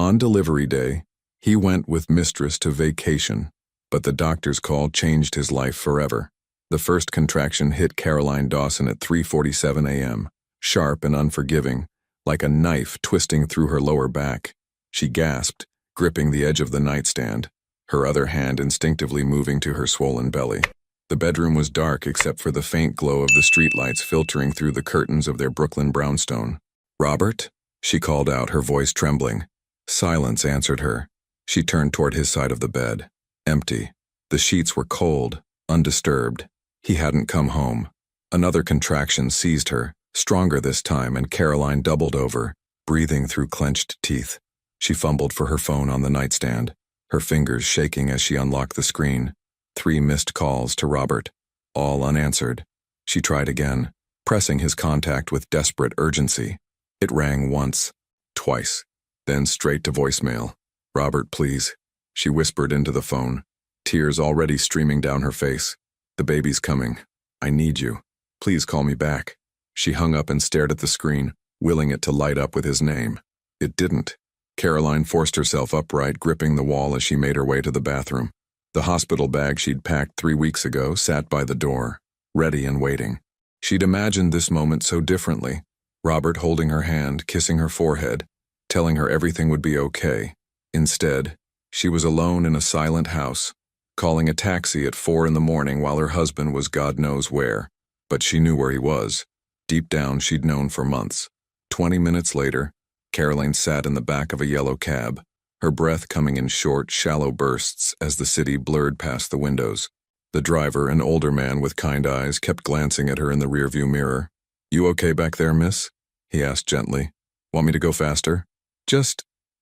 On delivery day, he went with Mistress to vacation, but the doctor's call changed his life forever. The first contraction hit Caroline Dawson at 3:47 a.m., sharp and unforgiving, like a knife twisting through her lower back. She gasped, gripping the edge of the nightstand, her other hand instinctively moving to her swollen belly. The bedroom was dark except for the faint glow of the streetlights filtering through the curtains of their Brooklyn brownstone. "Robert?" she called out, her voice trembling. Silence answered her. She turned toward his side of the bed. Empty. The sheets were cold, undisturbed. He hadn't come home. Another contraction seized her, stronger this time, and Caroline doubled over, breathing through clenched teeth. She fumbled for her phone on the nightstand, her fingers shaking as she unlocked the screen. 3 missed calls to Robert, all unanswered. She tried again, pressing his contact with desperate urgency. It rang once, twice, then straight to voicemail. "Robert, please," she whispered into the phone, tears already streaming down her face. "The baby's coming. I need you. Please call me back." She hung up and stared at the screen, willing it to light up with his name. It didn't. Caroline forced herself upright, gripping the wall as she made her way to the bathroom. The hospital bag she'd packed 3 weeks ago sat by the door, ready and waiting. She'd imagined this moment so differently. Robert holding her hand, kissing her forehead, telling her everything would be okay. Instead, she was alone in a silent house, calling a taxi at 4 in the morning while her husband was God knows where. But she knew where he was. Deep down, she'd known for months. 20 minutes later, Caroline sat in the back of a yellow cab, her breath coming in short, shallow bursts as the city blurred past the windows. The driver, an older man with kind eyes, kept glancing at her in the rearview mirror. "You okay back there, miss?" he asked gently. "Want me to go faster?"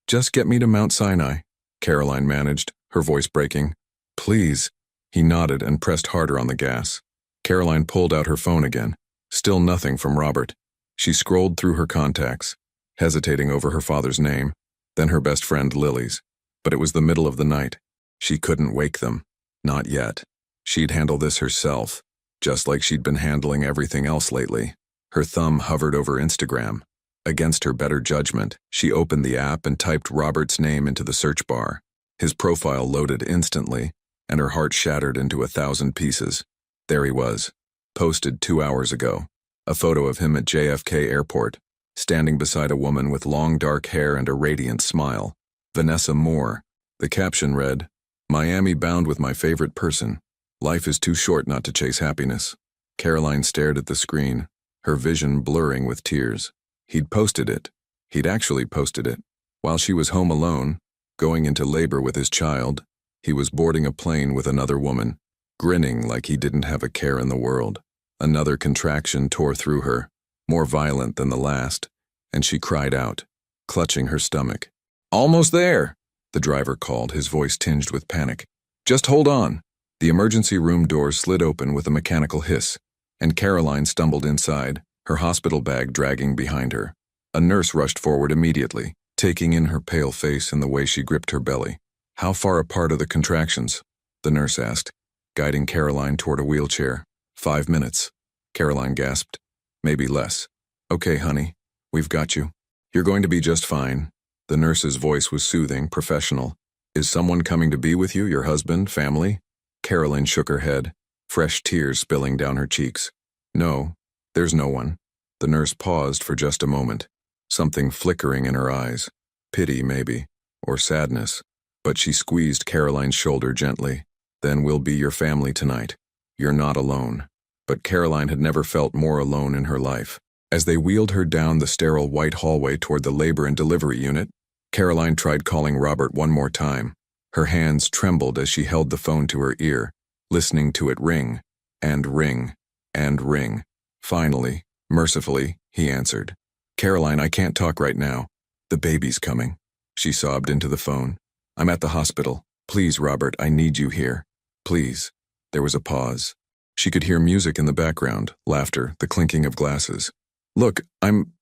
Just get me to Mount Sinai," Caroline managed, her voice breaking. "Please." He nodded and pressed harder on the gas. Caroline pulled out her phone again. Still nothing from Robert. She scrolled through her contacts, hesitating over her father's name, then her best friend Lily's. But it was the middle of the night. She couldn't wake them. Not yet. She'd handle this herself, just like she'd been handling everything else lately. Her thumb hovered over Instagram. Against her better judgment, she opened the app and typed Robert's name into the search bar. His profile loaded instantly, and her heart shattered into 1,000 pieces. There he was, posted 2 hours ago. A photo of him at JFK Airport, standing beside a woman with long dark hair and a radiant smile. Vanessa Moore. The caption read, "Miami bound with my favorite person. Life is too short not to chase happiness." Caroline stared at the screen, her vision blurring with tears. He'd posted it. He'd actually posted it. While she was home alone, going into labor with his child, he was boarding a plane with another woman, grinning like he didn't have a care in the world. Another contraction tore through her, more violent than the last, and she cried out, clutching her stomach. "Almost there," the driver called, his voice tinged with panic. "Just hold on." The emergency room door slid open with a mechanical hiss, and Caroline stumbled inside, her hospital bag dragging behind her. A nurse rushed forward immediately, taking in her pale face and the way she gripped her belly. "How far apart are the contractions?" the nurse asked, guiding Caroline toward a wheelchair. 5 minutes, Caroline gasped. "Maybe less." "Okay, honey, we've got you. You're going to be just fine." The nurse's voice was soothing, professional. "Is someone coming to be with you, your husband, family?" Caroline shook her head, fresh tears spilling down her cheeks. "No, there's no one." The nurse paused for just a moment, something flickering in her eyes. Pity, maybe, or sadness. But she squeezed Caroline's shoulder gently. "Then we'll be your family tonight. You're not alone." But Caroline had never felt more alone in her life. As they wheeled her down the sterile white hallway toward the labor and delivery unit, Caroline tried calling Robert one more time. Her hands trembled as she held the phone to her ear, listening to it ring, and ring, and ring. Finally, mercifully, he answered. "Caroline, I can't talk right now. The baby's coming," she sobbed into the phone. "I'm at the hospital. Please, Robert, I need you here. Please." There was a pause. She could hear music in the background, laughter, the clinking of glasses. "Look, I'm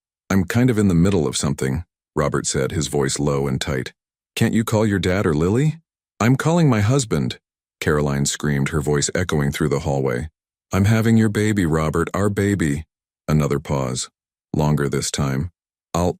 kind of in the middle of something," Robert said, his voice low and tight. "Can't you call your dad or Lily?" "I'm calling my husband," Caroline screamed, her voice echoing through the hallway. "I'm having your baby, Robert, our baby." Another pause. Longer this time. I'll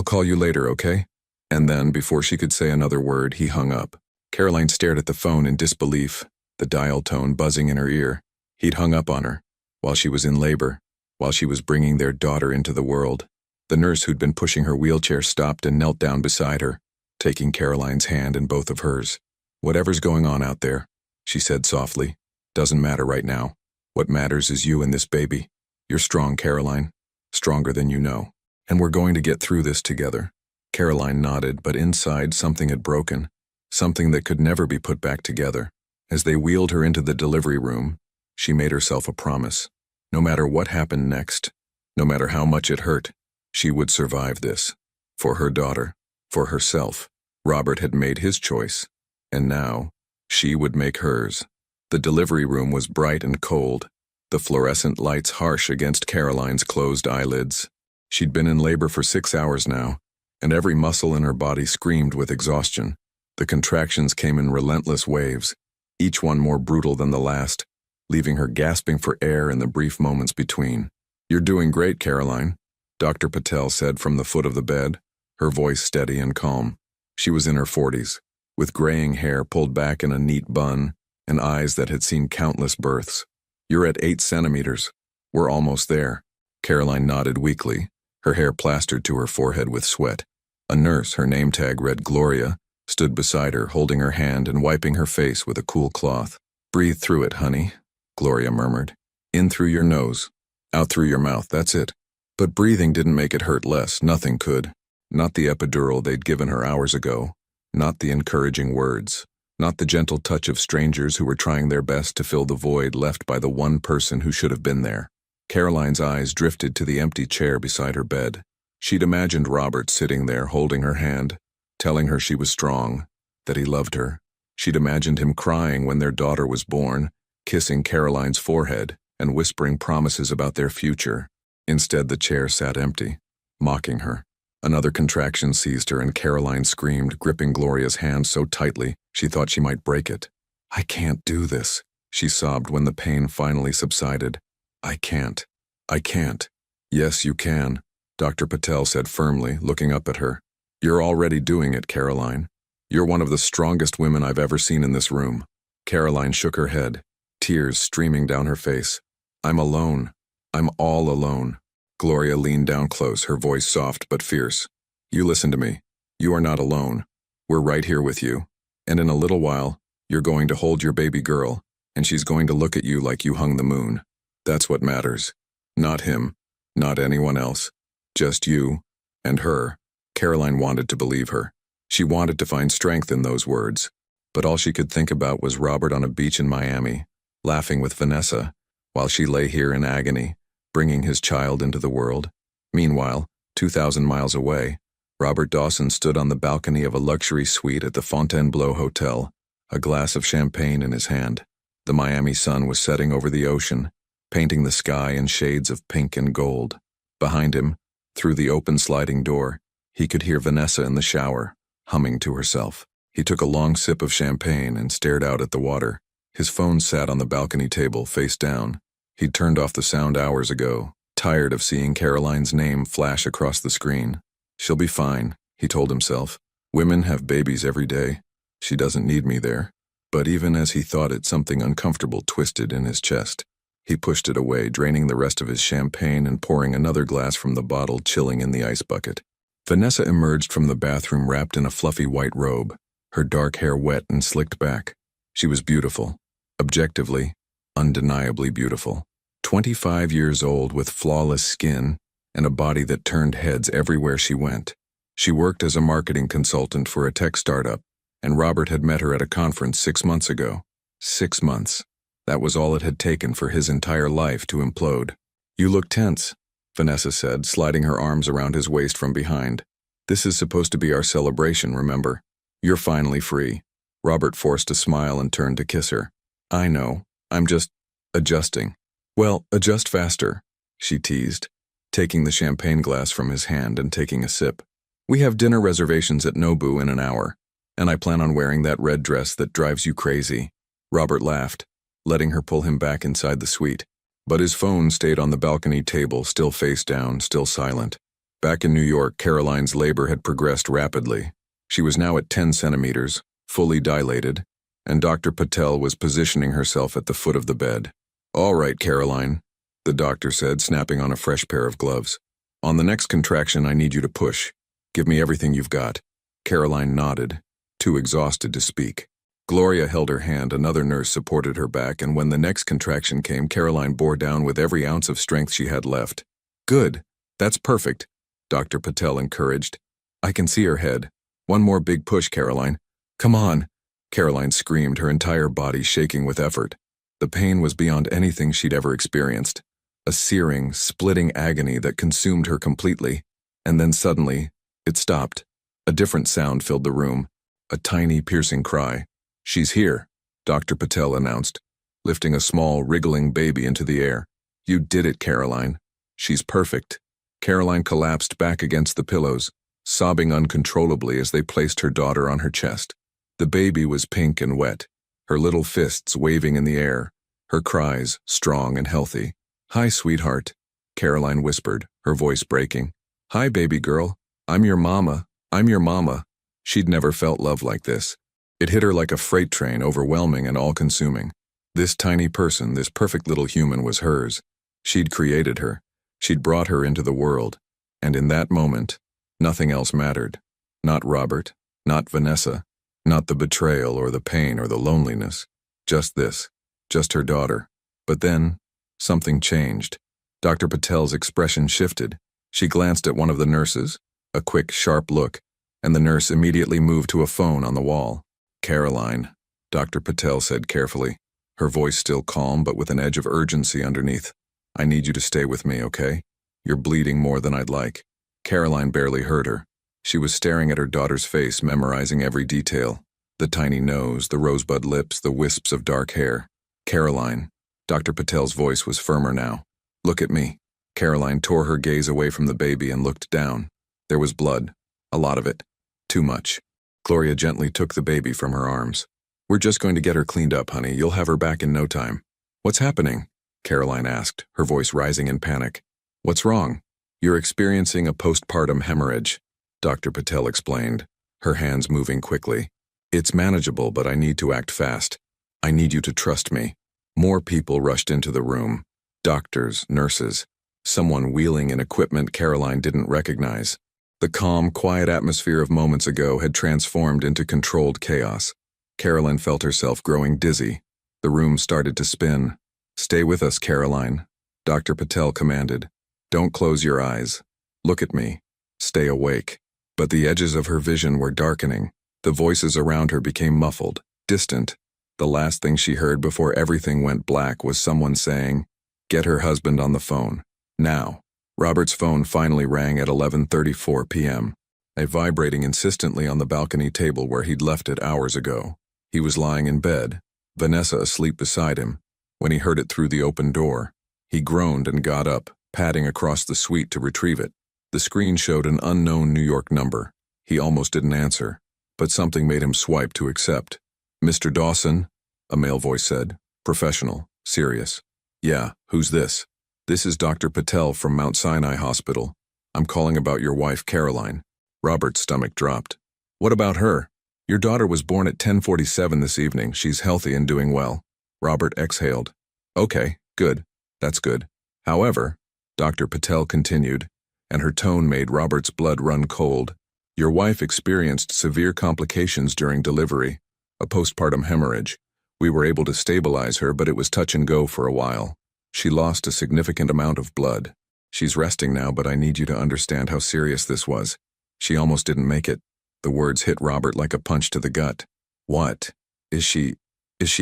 call you later, okay?" And then, before she could say another word, he hung up. Caroline stared at the phone in disbelief, the dial tone buzzing in her ear. He'd hung up on her, while she was in labor, while she was bringing their daughter into the world. The nurse who'd been pushing her wheelchair stopped and knelt down beside her, taking Caroline's hand in both of hers. "Whatever's going on out there," she said softly, "doesn't matter right now. What matters is you and this baby. You're strong, Caroline, stronger than you know. And we're going to get through this together." Caroline nodded, but inside something had broken, something that could never be put back together. As they wheeled her into the delivery room, she made herself a promise. No matter what happened next, no matter how much it hurt, she would survive this. For her daughter, for herself. Robert had made his choice, and now she would make hers. The delivery room was bright and cold, the fluorescent lights harsh against Caroline's closed eyelids. She'd been in labor for 6 hours now, and every muscle in her body screamed with exhaustion. The contractions came in relentless waves, each one more brutal than the last, leaving her gasping for air in the brief moments between. "You're doing great, Caroline," Dr. Patel said from the foot of the bed, her voice steady and calm. She was in her 40s, with graying hair pulled back in a neat bun and eyes that had seen countless births. "You're at 8 centimeters. We're almost there." Caroline nodded weakly, her hair plastered to her forehead with sweat. A nurse, her name tag read Gloria, stood beside her, holding her hand and wiping her face with a cool cloth. "Breathe through it, honey," Gloria murmured. "In through your nose, out through your mouth, that's it." But breathing didn't make it hurt less, nothing could. Not the epidural they'd given her hours ago, not the encouraging words, not the gentle touch of strangers who were trying their best to fill the void left by the one person who should have been there. Caroline's eyes drifted to the empty chair beside her bed. She'd imagined Robert sitting there holding her hand, telling her she was strong, that he loved her. She'd imagined him crying when their daughter was born, kissing Caroline's forehead and whispering promises about their future. Instead, the chair sat empty, mocking her. Another contraction seized her and Caroline screamed, gripping Gloria's hand so tightly she thought she might break it. "I can't do this," she sobbed when the pain finally subsided. "I can't. I can't." "Yes, you can," Dr. Patel said firmly, looking up at her. "You're already doing it, Caroline. You're one of the strongest women I've ever seen in this room." Caroline shook her head, tears streaming down her face. "I'm alone. I'm all alone." Gloria leaned down close, her voice soft but fierce. "You listen to me. You are not alone. We're right here with you. And in a little while, you're going to hold your baby girl, and she's going to look at you like you hung the moon. That's what matters. Not him. Not anyone else. Just you and her." Caroline wanted to believe her. She wanted to find strength in those words. But all she could think about was Robert on a beach in Miami, laughing with Vanessa, while she lay here in agony, bringing his child into the world. Meanwhile, 2,000 miles away, Robert Dawson stood on the balcony of a luxury suite at the Fontainebleau Hotel, a glass of champagne in his hand. The Miami sun was setting over the ocean, painting the sky in shades of pink and gold. Behind him, through the open sliding door, he could hear Vanessa in the shower, humming to herself. He took a long sip of champagne and stared out at the water. His phone sat on the balcony table, face down. He'd turned off the sound hours ago, tired of seeing Caroline's name flash across the screen. "She'll be fine," he told himself. "Women have babies every day. She doesn't need me there." But even as he thought it, something uncomfortable twisted in his chest. He pushed it away, draining the rest of his champagne and pouring another glass from the bottle, chilling in the ice bucket. Vanessa emerged from the bathroom wrapped in a fluffy white robe, her dark hair wet and slicked back. She was beautiful. Objectively, undeniably beautiful. 25 years old with flawless skin and a body that turned heads everywhere she went. She worked as a marketing consultant for a tech startup, and Robert had met her at a conference 6 months ago. 6 months. That was all it had taken for his entire life to implode. "You look tense," Vanessa said, sliding her arms around his waist from behind. "This is supposed to be our celebration, remember? You're finally free." Robert forced a smile and turned to kiss her. "I know. I'm just adjusting." "Well, adjust faster," she teased, taking the champagne glass from his hand and taking a sip. "We have dinner reservations at Nobu in an hour, and I plan on wearing that red dress that drives you crazy." Robert laughed, letting her pull him back inside the suite. But his phone stayed on the balcony table, still face down, still silent. Back in New York, Caroline's labor had progressed rapidly. She was now at 10 centimeters, fully dilated, and Dr. Patel was positioning herself at the foot of the bed. "All right, Caroline," the doctor said, snapping on a fresh pair of gloves. "On the next contraction, I need you to push. Give me everything you've got." Caroline nodded, too exhausted to speak. Gloria held her hand, another nurse supported her back, and when the next contraction came, Caroline bore down with every ounce of strength she had left. "Good. That's perfect," Dr. Patel encouraged. "I can see her head. One more big push, Caroline. Come on." Caroline screamed, her entire body shaking with effort. The pain was beyond anything she'd ever experienced. A searing, splitting agony that consumed her completely. And then suddenly, it stopped. A different sound filled the room. A tiny, piercing cry. "She's here," Dr. Patel announced, lifting a small, wriggling baby into the air. "You did it, Caroline. She's perfect." Caroline collapsed back against the pillows, sobbing uncontrollably as they placed her daughter on her chest. The baby was pink and wet, her little fists waving in the air, her cries strong and healthy. "Hi, sweetheart," Caroline whispered, her voice breaking. "Hi, baby girl. I'm your mama. I'm your mama." She'd never felt love like this. It hit her like a freight train, overwhelming and all-consuming. This tiny person, this perfect little human, was hers. She'd created her. She'd brought her into the world. And in that moment, nothing else mattered. Not Robert, not Vanessa, not the betrayal or the pain or the loneliness. Just this. Just her daughter. But then, something changed. Dr. Patel's expression shifted. She glanced at one of the nurses, a quick, sharp look, and the nurse immediately moved to a phone on the wall. "Caroline," Dr. Patel said carefully, her voice still calm but with an edge of urgency underneath. "I need you to stay with me, okay? You're bleeding more than I'd like." Caroline barely heard her. She was staring at her daughter's face, memorizing every detail. The tiny nose, the rosebud lips, the wisps of dark hair. "Caroline," Dr. Patel's voice was firmer now. "Look at me." Caroline tore her gaze away from the baby and looked down. There was blood. A lot of it. Too much. Gloria gently took the baby from her arms. "We're just going to get her cleaned up, honey. You'll have her back in no time." "What's happening?" Caroline asked, her voice rising in panic. "What's wrong?" "You're experiencing a postpartum hemorrhage," Dr. Patel explained, her hands moving quickly. "It's manageable, but I need to act fast. I need you to trust me." More people rushed into the room. Doctors, nurses, someone wheeling in equipment Caroline didn't recognize. The calm, quiet atmosphere of moments ago had transformed into controlled chaos. Caroline felt herself growing dizzy. The room started to spin. "Stay with us, Caroline," Dr. Patel commanded. "Don't close your eyes. Look at me. Stay awake." But the edges of her vision were darkening. The voices around her became muffled, distant. The last thing she heard before everything went black was someone saying, "Get her husband on the phone. Now." Robert's phone finally rang at 11:34 p.m., vibrating insistently on the balcony table where he'd left it hours ago. He was lying in bed, Vanessa asleep beside him, when he heard it through the open door. He groaned and got up, padding across the suite to retrieve it. The screen showed an unknown New York number. He almost didn't answer, but something made him swipe to accept. "Mr. Dawson," a male voice said, professional, serious. "Yeah, who's this?" "This is Dr. Patel from Mount Sinai Hospital. I'm calling about your wife, Caroline." Robert's stomach dropped. "What about her?" "Your daughter was born at 10:47 this evening. She's healthy and doing well." Robert exhaled. "Okay, good. That's good. However," Dr. Patel continued, and her tone made Robert's blood run cold, "your wife experienced severe complications during delivery, a postpartum hemorrhage. We were able to stabilize her, but it was touch and go for a while. She lost a significant amount of blood. She's resting now, but I need you to understand how serious this was. She almost didn't make it." The words hit Robert like a punch to the gut. "What? Is she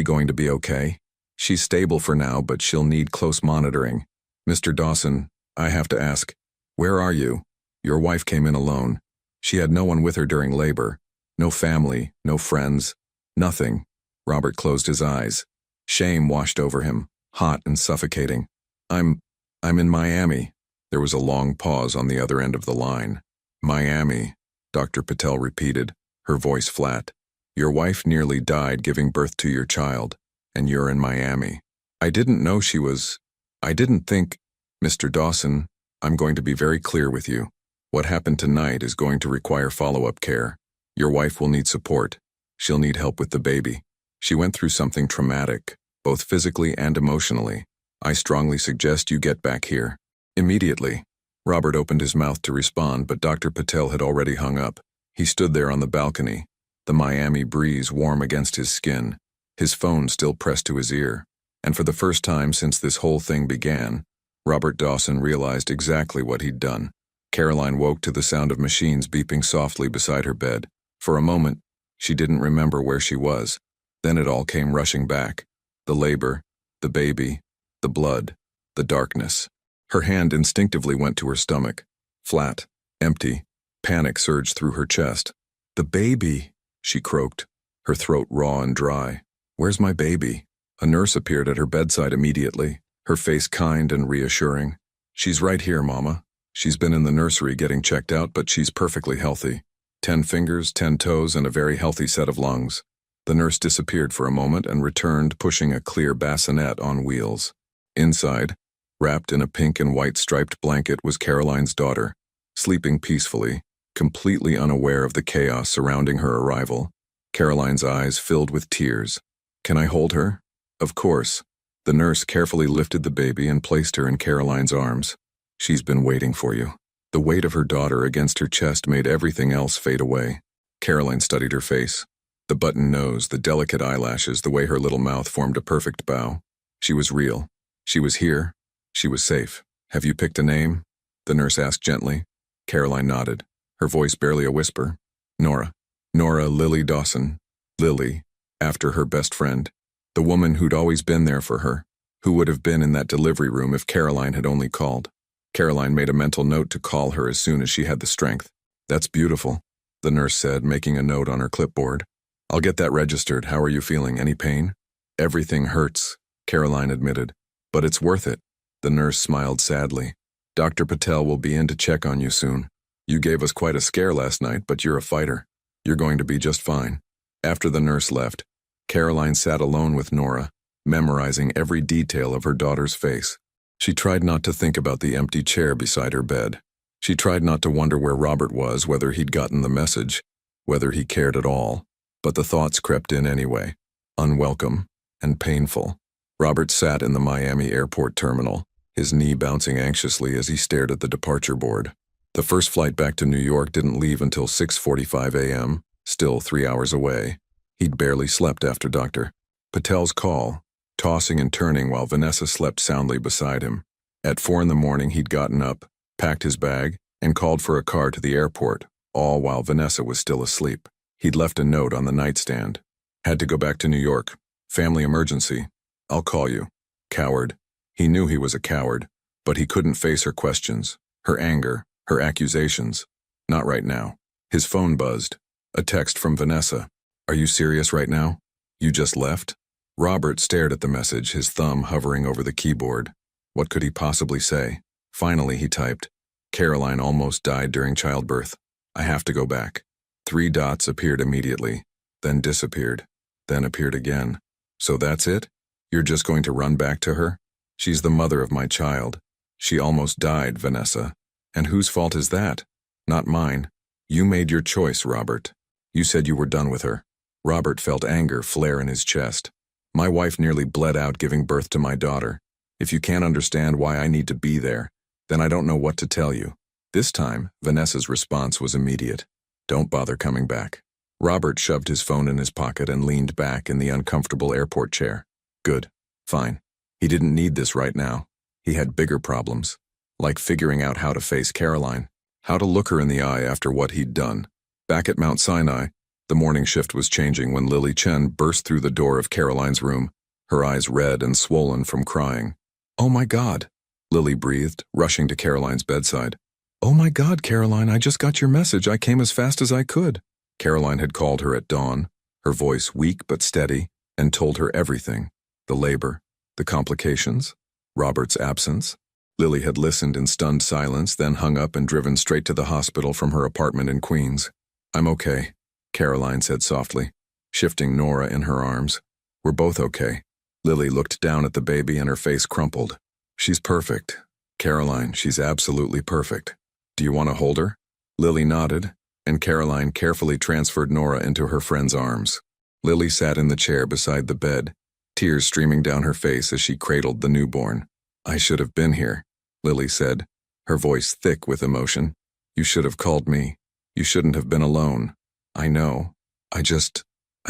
going to be okay?" "She's stable for now, but she'll need close monitoring." "Mr. Dawson, I have to ask, where are you? Your wife came in alone. She had no one with her during labor. No family, no friends, nothing." Robert closed his eyes. Shame washed over him, hot and suffocating. I'm in Miami." There was a long pause on the other end of the line. "Miami," Dr. Patel repeated, her voice flat. "Your wife nearly died giving birth to your child, and you're in Miami. I didn't know she was... I didn't think... Mr. Dawson, I'm going to be very clear with you. What happened tonight is going to require follow-up care. Your wife will need support. She'll need help with the baby. She went through something traumatic, both physically and emotionally. I strongly suggest you get back here. Immediately. Robert opened his mouth to respond, but Dr. Patel had already hung up. He stood there on the balcony, the Miami breeze warm against his skin, his phone still pressed to his ear. And for the first time since this whole thing began, Robert Dawson realized exactly what he'd done. Caroline woke to the sound of machines beeping softly beside her bed. For a moment, she didn't remember where she was. Then it all came rushing back. The labor, the baby, the blood, the darkness. Her hand instinctively went to her stomach. Flat, empty. Panic surged through her chest. "The baby," she croaked, her throat raw and dry. "Where's my baby?" A nurse appeared at her bedside immediately, her face kind and reassuring. "She's right here, Mama. She's been in the nursery getting checked out, but she's perfectly healthy. 10 fingers, 10 toes, and a very healthy set of lungs." The nurse disappeared for a moment and returned pushing a clear bassinet on wheels. Inside, wrapped in a pink and white striped blanket, was Caroline's daughter, sleeping peacefully, completely unaware of the chaos surrounding her arrival. Caroline's eyes filled with tears. "Can I hold her?" "Of course." The nurse carefully lifted the baby and placed her in Caroline's arms. "She's been waiting for you." The weight of her daughter against her chest made everything else fade away. Caroline studied her face. The button nose, the delicate eyelashes, the way her little mouth formed a perfect bow. She was real. She was here. She was safe. "Have you picked a name?" the nurse asked gently. Caroline nodded, her voice barely a whisper. "Nora. Nora Lily Dawson." Lily, after her best friend. The woman who'd always been there for her, who would have been in that delivery room if Caroline had only called. Caroline made a mental note to call her as soon as she had the strength. "That's beautiful," the nurse said, making a note on her clipboard. "I'll get that registered. How are you feeling? Any pain?" "Everything hurts," Caroline admitted. "But it's worth it." The nurse smiled sadly. "Dr. Patel will be in to check on you soon. You gave us quite a scare last night, but you're a fighter. You're going to be just fine." After the nurse left, Caroline sat alone with Nora, memorizing every detail of her daughter's face. She tried not to think about the empty chair beside her bed. She tried not to wonder where Robert was, whether he'd gotten the message, whether he cared at all. But the thoughts crept in anyway, unwelcome and painful. Robert sat in the Miami airport terminal, his knee bouncing anxiously as he stared at the departure board. The first flight back to New York didn't leave until 6:45 a.m., still 3 hours away. He'd barely slept after Dr. Patel's call, tossing and turning while Vanessa slept soundly beside him. At 4 in the morning he'd gotten up, packed his bag, and called for a car to the airport, all while Vanessa was still asleep. He'd left a note on the nightstand. "Had to go back to New York. Family emergency. I'll call you." Coward. He knew he was a coward, but he couldn't face her questions, her anger, her accusations. Not right now. His phone buzzed. A text from Vanessa. "Are you serious right now? You just left?" Robert stared at the message, his thumb hovering over the keyboard. What could he possibly say? Finally he typed, "Caroline almost died during childbirth. I have to go back." 3 dots appeared immediately, then disappeared, then appeared again. "So that's it? You're just going to run back to her? She's the mother of my child. She almost died, Vanessa. And whose fault is that? Not mine. You made your choice, Robert. You said you were done with her." Robert felt anger flare in his chest. "My wife nearly bled out giving birth to my daughter. If you can't understand why I need to be there, then I don't know what to tell you." This time, Vanessa's response was immediate. "Don't bother coming back." Robert shoved his phone in his pocket and leaned back in the uncomfortable airport chair. Good. Fine. He didn't need this right now. He had bigger problems, like figuring out how to face Caroline, how to look her in the eye after what he'd done. Back at Mount Sinai, the morning shift was changing when Lily Chen burst through the door of Caroline's room, her eyes red and swollen from crying. "Oh my God," Lily breathed, rushing to Caroline's bedside. "Oh my God, Caroline, I just got your message. I came as fast as I could." Caroline had called her at dawn, her voice weak but steady, and told her everything. The labor, the complications, Robert's absence. Lily had listened in stunned silence, then hung up and driven straight to the hospital from her apartment in Queens. "I'm okay," Caroline said softly, shifting Nora in her arms. "We're both okay." Lily looked down at the baby and her face crumpled. "She's perfect. Caroline, she's absolutely perfect. Do you want to hold her?" Lily nodded, and Caroline carefully transferred Nora into her friend's arms. Lily sat in the chair beside the bed, tears streaming down her face as she cradled the newborn. "I should have been here," Lily said, her voice thick with emotion. "You should have called me. You shouldn't have been alone. I know. I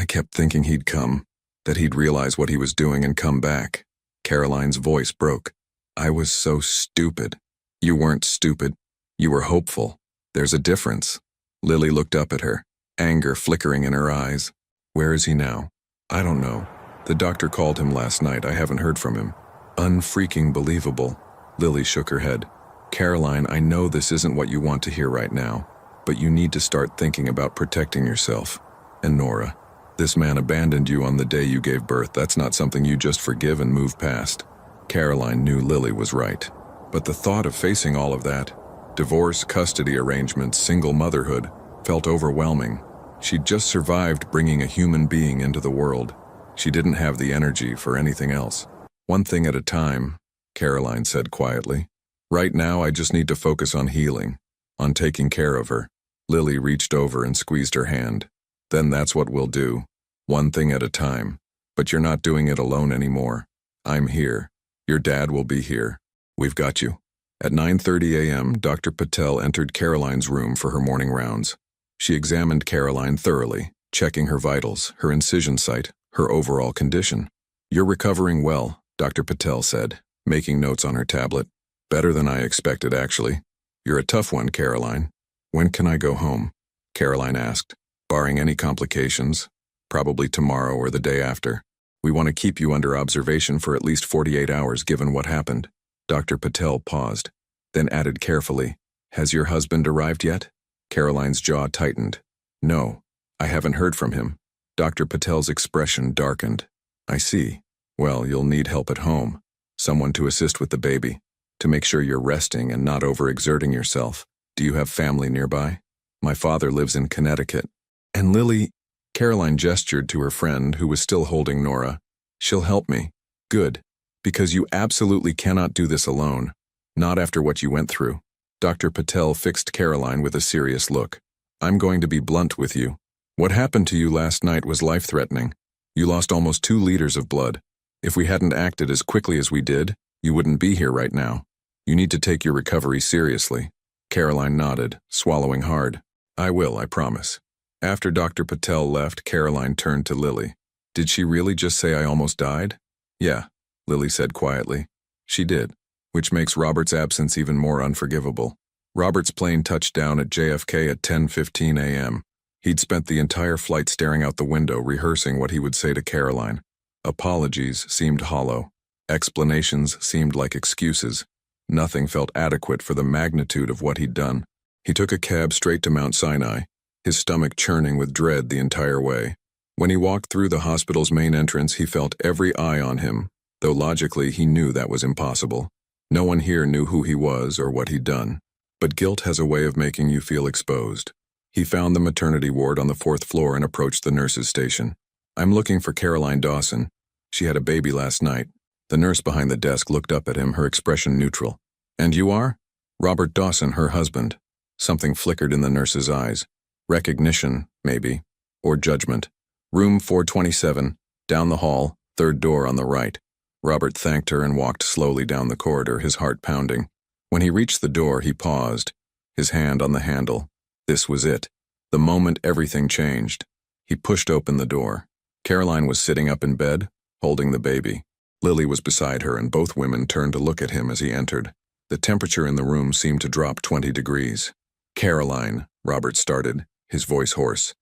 kept thinking he'd come, that he'd realize what he was doing and come back." Caroline's voice broke. "I was so stupid." "You weren't stupid. You were hopeful. There's a difference." Lily looked up at her, anger flickering in her eyes. "Where is he now?" "I don't know. The doctor called him last night. I haven't heard from him." "Unfreaking believable." Lily shook her head. "Caroline, I know this isn't what you want to hear right now, but you need to start thinking about protecting yourself. And Nora, this man abandoned you on the day you gave birth. That's not something you just forgive and move past." Caroline knew Lily was right. But the thought of facing all of that, divorce, custody arrangements, single motherhood, felt overwhelming. She'd just survived bringing a human being into the world. She didn't have the energy for anything else. "One thing at a time," Caroline said quietly. "Right now I just need to focus on healing, on taking care of her." Lily reached over and squeezed her hand. "Then that's what we'll do. One thing at a time. But you're not doing it alone anymore. I'm here. Your dad will be here. We've got you." At 9:30 a.m., Dr. Patel entered Caroline's room for her morning rounds. She examined Caroline thoroughly, checking her vitals, her incision site, her overall condition. "You're recovering well," Dr. Patel said, making notes on her tablet. "Better than I expected, actually. You're a tough one, Caroline." "When can I go home?" Caroline asked. "Barring any complications, probably tomorrow or the day after. We want to keep you under observation for at least 48 hours given what happened." Dr. Patel paused, then added carefully, "Has your husband arrived yet?" Caroline's jaw tightened. "No, I haven't heard from him." Dr. Patel's expression darkened. "I see. Well, you'll need help at home. Someone to assist with the baby, to make sure you're resting and not overexerting yourself. Do you have family nearby?" "My father lives in Connecticut." "And Lily," Caroline gestured to her friend who was still holding Nora. "She'll help me." "Good. Because you absolutely cannot do this alone. Not after what you went through." Dr. Patel fixed Caroline with a serious look. "I'm going to be blunt with you. What happened to you last night was life-threatening. You lost almost 2 liters of blood. If we hadn't acted as quickly as we did, you wouldn't be here right now. You need to take your recovery seriously." Caroline nodded, swallowing hard. "I will, I promise." After Dr. Patel left, Caroline turned to Lily. "Did she really just say I almost died?" "Yeah," Lily said quietly. "She did, which makes Robert's absence even more unforgivable." Robert's plane touched down at JFK at 10:15 a.m. He'd spent the entire flight staring out the window, rehearsing what he would say to Caroline. Apologies seemed hollow. Explanations seemed like excuses. Nothing felt adequate for the magnitude of what he'd done. He took a cab straight to Mount Sinai, his stomach churning with dread the entire way. When he walked through the hospital's main entrance, he felt every eye on him, though logically he knew that was impossible. No one here knew who he was or what he'd done. But guilt has a way of making you feel exposed. He found the maternity ward on the 4th floor and approached the nurse's station. "I'm looking for Caroline Dawson. She had a baby last night." The nurse behind the desk looked up at him, her expression neutral. "And you are?" "Robert Dawson, her husband." Something flickered in the nurse's eyes. Recognition, maybe. Or judgment. "Room 427, down the hall, 3rd door on the right." Robert thanked her and walked slowly down the corridor, his heart pounding. When he reached the door, he paused, his hand on the handle. This was it. The moment everything changed. He pushed open the door. Caroline was sitting up in bed, holding the baby. Lily was beside her, and both women turned to look at him as he entered. The temperature in the room seemed to drop 20 degrees. "Caroline," Robert started, his voice hoarse.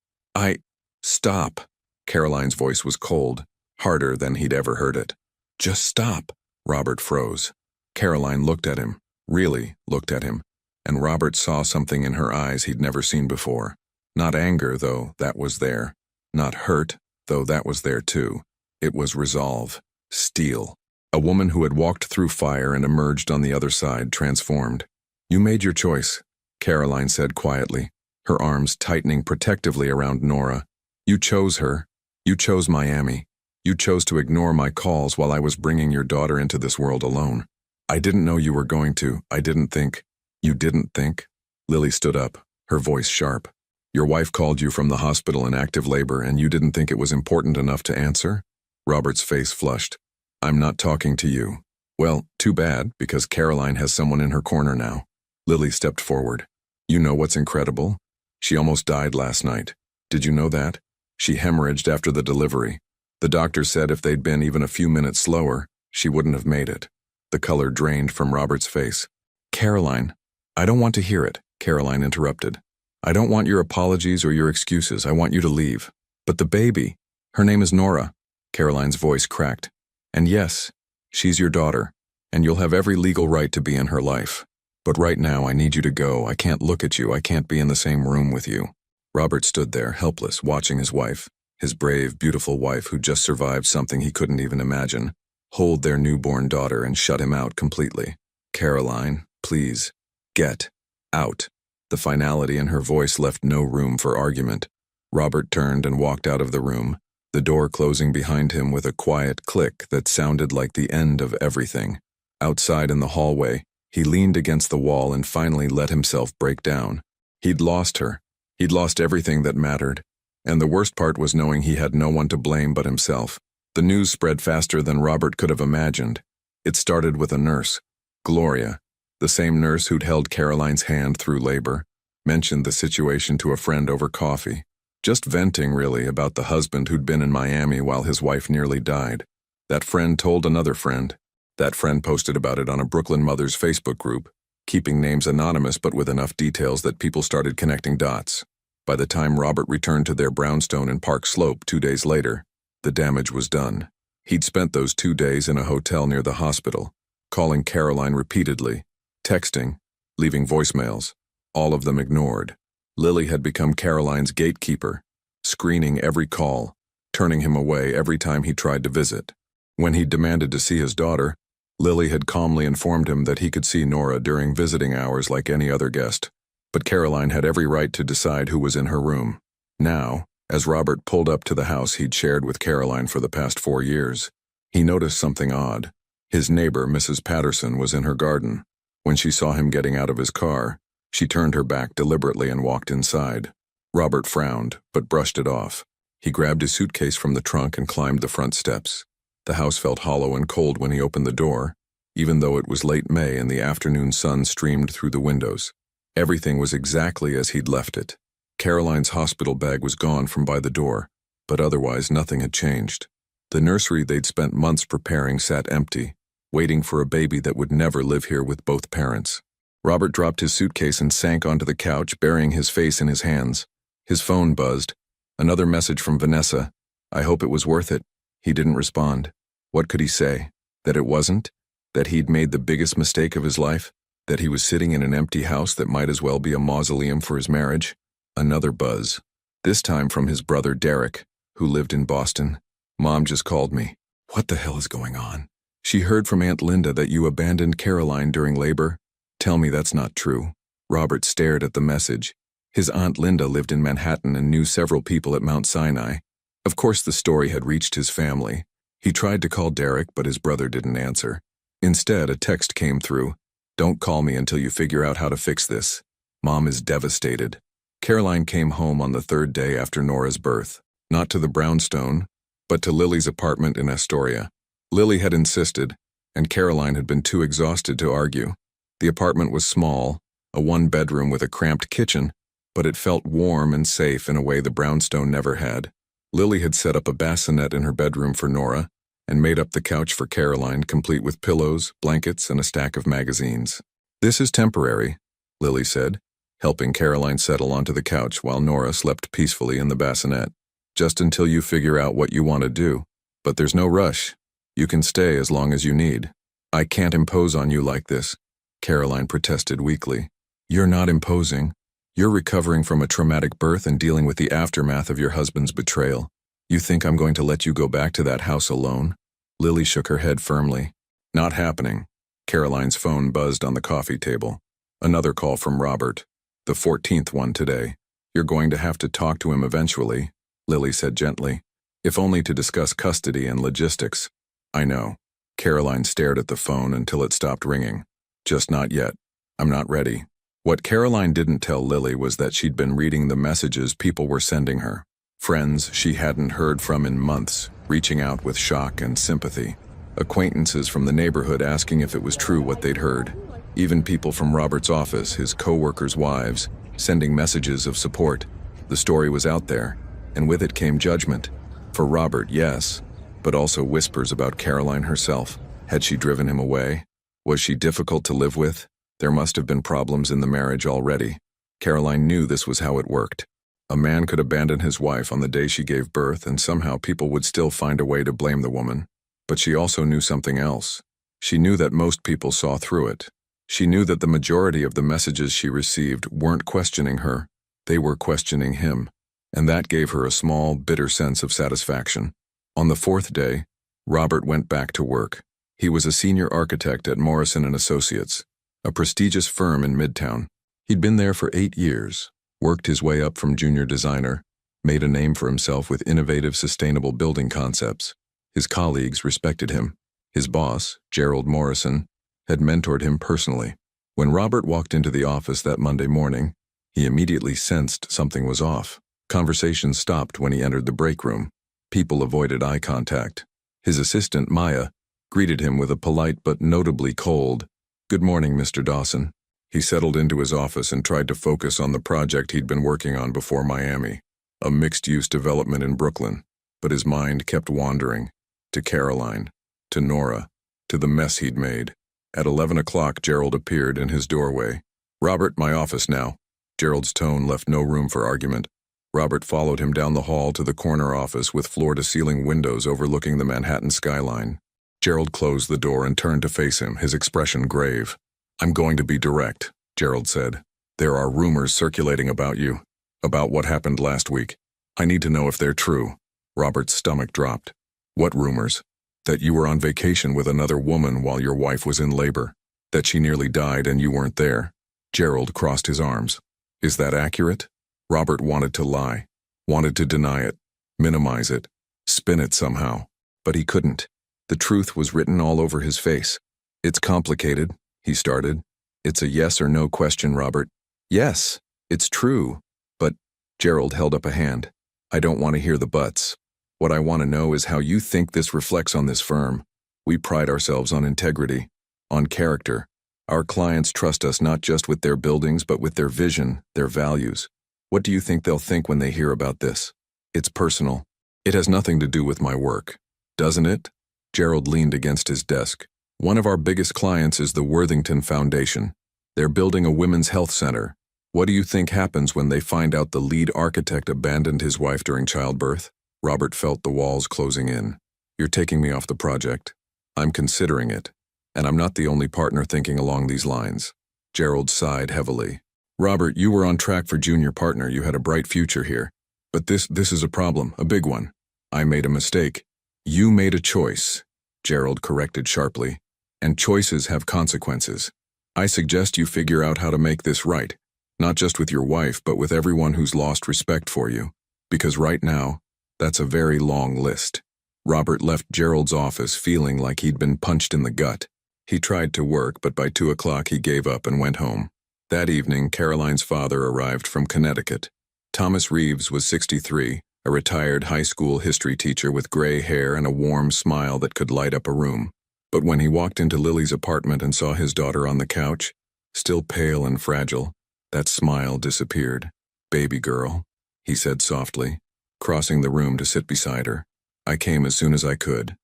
Stop." Caroline's voice was cold, harder than he'd ever heard it. "Just stop." Robert froze. Caroline looked at him, really looked at him, and Robert saw something in her eyes he'd never seen before. Not anger, though that was there. Not hurt, though that was there too. It was resolve. Steel. A woman who had walked through fire and emerged on the other side, transformed. "You made your choice," Caroline said quietly, her arms tightening protectively around Nora. "You chose her. You chose Miami. You chose to ignore my calls while I was bringing your daughter into this world alone. I didn't know you were going to. I didn't think." "You didn't think?" Lily stood up, her voice sharp. Your wife called you from the hospital in active labor and you didn't think it was important enough to answer? Robert's face flushed. I'm not talking to you. Well, too bad, because Caroline has someone in her corner now. Lily stepped forward. You know what's incredible? She almost died last night. Did you know that? She hemorrhaged after the delivery. The doctor said if they'd been even a few minutes slower, she wouldn't have made it. The color drained from Robert's face. Caroline, I don't want to hear it, Caroline interrupted. I don't want your apologies or your excuses. I want you to leave. But the baby, her name is Nora. Caroline's voice cracked. And yes, she's your daughter, and you'll have every legal right to be in her life. But right now I need you to go. I can't look at you. I can't be in the same room with you. Robert stood there, helpless, watching his wife, his brave, beautiful wife who just survived something he couldn't even imagine, hold their newborn daughter and shut him out completely. Caroline, please, get out. The finality in her voice left no room for argument. Robert turned and walked out of the room, the door closing behind him with a quiet click that sounded like the end of everything. Outside in the hallway, he leaned against the wall and finally let himself break down. He'd lost her. He'd lost everything that mattered. And the worst part was knowing he had no one to blame but himself. The news spread faster than Robert could have imagined. It started with a nurse, Gloria, the same nurse who'd held Caroline's hand through labor, mentioned the situation to a friend over coffee. Just venting, really, about the husband who'd been in Miami while his wife nearly died. That friend told another friend. That friend posted about it on a Brooklyn Mothers Facebook group, keeping names anonymous but with enough details that people started connecting dots. By the time Robert returned to their brownstone in Park Slope 2 days later, the damage was done. He'd spent those 2 days in a hotel near the hospital, calling Caroline repeatedly, texting, leaving voicemails, all of them ignored. Lily had become Caroline's gatekeeper, screening every call, turning him away every time he tried to visit. When he demanded to see his daughter, Lily had calmly informed him that he could see Nora during visiting hours like any other guest. But Caroline had every right to decide who was in her room. Now, as Robert pulled up to the house he'd shared with Caroline for the past 4 years, he noticed something odd. His neighbor, Mrs. Patterson, was in her garden. When she saw him getting out of his car, she turned her back deliberately and walked inside. Robert frowned, but brushed it off. He grabbed his suitcase from the trunk and climbed the front steps. The house felt hollow and cold when he opened the door, even though it was late May and the afternoon sun streamed through the windows. Everything was exactly as he'd left it. Caroline's hospital bag was gone from by the door, but otherwise nothing had changed. The nursery they'd spent months preparing sat empty, waiting for a baby that would never live here with both parents. Robert dropped his suitcase and sank onto the couch, burying his face in his hands. His phone buzzed. Another message from Vanessa. I hope it was worth it. He didn't respond. What could he say? That it wasn't? That he'd made the biggest mistake of his life? That he was sitting in an empty house that might as well be a mausoleum for his marriage? Another buzz. This time from his brother Derek, who lived in Boston. Mom just called me. What the hell is going on? She heard from Aunt Linda that you abandoned Caroline during labor. Tell me that's not true. Robert stared at the message. His Aunt Linda lived in Manhattan and knew several people at Mount Sinai. Of course the story had reached his family. He tried to call Derek, but his brother didn't answer. Instead, a text came through. Don't call me until you figure out how to fix this. Mom is devastated. Caroline came home on the 3rd day after Nora's birth. Not to the brownstone, but to Lily's apartment in Astoria. Lily had insisted, and Caroline had been too exhausted to argue. The apartment was small, a 1-bedroom with a cramped kitchen, but it felt warm and safe in a way the brownstone never had. Lily had set up a bassinet in her bedroom for Nora and made up the couch for Caroline, complete with pillows, blankets, and a stack of magazines. This is temporary, Lily said, helping Caroline settle onto the couch while Nora slept peacefully in the bassinet. Just until you figure out what you want to do. But there's no rush. You can stay as long as you need. I can't impose on you like this, Caroline protested weakly. You're not imposing. You're recovering from a traumatic birth and dealing with the aftermath of your husband's betrayal. You think I'm going to let you go back to that house alone? Lily shook her head firmly. Not happening. Caroline's phone buzzed on the coffee table. Another call from Robert. The 14th one today. You're going to have to talk to him eventually, Lily said gently. If only to discuss custody and logistics. I know. Caroline stared at the phone until it stopped ringing. Just not yet. I'm not ready. What Caroline didn't tell Lily was that she'd been reading the messages people were sending her. Friends she hadn't heard from in months, reaching out with shock and sympathy. Acquaintances from the neighborhood asking if it was true what they'd heard. Even people from Robert's office, his co-workers' wives, sending messages of support. The story was out there, and with it came judgment. For Robert, yes, but also whispers about Caroline herself. Had she driven him away? Was she difficult to live with? There must have been problems in the marriage already. Caroline knew this was how it worked. A man could abandon his wife on the day she gave birth, and somehow people would still find a way to blame the woman. But she also knew something else. She knew that most people saw through it. She knew that the majority of the messages she received weren't questioning her. They were questioning him. And that gave her a small, bitter sense of satisfaction. On the fourth day, Robert went back to work. He was a senior architect at Morrison & Associates, a prestigious firm in Midtown. He'd been there for 8 years, worked his way up from junior designer, made a name for himself with innovative, sustainable building concepts. His colleagues respected him. His boss, Gerald Morrison, had mentored him personally. When Robert walked into the office that Monday morning, he immediately sensed something was off. Conversation stopped when he entered the break room. People avoided eye contact. His assistant, Maya, greeted him with a polite but notably cold, "Good morning, Mr. Dawson." He settled into his office and tried to focus on the project he'd been working on before Miami, a mixed-use development in Brooklyn. But his mind kept wandering. To Caroline, to Nora, to the mess he'd made. At 11 o'clock, Gerald appeared in his doorway. "Robert, my office now." Gerald's tone left no room for argument. Robert followed him down the hall to the corner office with floor-to-ceiling windows overlooking the Manhattan skyline. Gerald closed the door and turned to face him, his expression grave. "I'm going to be direct," Gerald said. "There are rumors circulating about you, about what happened last week. I need to know if they're true." Robert's stomach dropped. "What rumors?" "That you were on vacation with another woman while your wife was in labor. That she nearly died and you weren't there." Gerald crossed his arms. "Is that accurate?" Robert wanted to lie, wanted to deny it, minimize it, spin it somehow. But he couldn't. The truth was written all over his face. "It's complicated," he started. "It's a yes or no question, Robert." "Yes, it's true." "But," Gerald held up a hand, "I don't want to hear the buts. What I want to know is how you think this reflects on this firm. We pride ourselves on integrity, on character. Our clients trust us not just with their buildings but with their vision, their values. What do you think they'll think when they hear about this? It's personal. It has nothing to do with my work. Doesn't it?" Gerald leaned against his desk. "One of our biggest clients is the Worthington Foundation. They're building a women's health center. What do you think happens when they find out the lead architect abandoned his wife during childbirth?" Robert felt the walls closing in. "You're taking me off the project. I'm considering it. And I'm not the only partner thinking along these lines." Gerald sighed heavily. "Robert, you were on track for junior partner. You had a bright future here. But this is a problem, a big one. I made a mistake." "You made a choice," Gerald corrected sharply. "And choices have consequences. I suggest you figure out how to make this right, not just with your wife, but with everyone who's lost respect for you. Because right now, that's a very long list." Robert left Gerald's office feeling like he'd been punched in the gut. He tried to work, but by 2 o'clock he gave up and went home. That evening, Caroline's father arrived from Connecticut. Thomas Reeves was 63, a retired high school history teacher with gray hair and a warm smile that could light up a room. But when he walked into Lily's apartment and saw his daughter on the couch, still pale and fragile, that smile disappeared. "Baby girl," he said softly, crossing the room to sit beside her. "I came as soon as I could."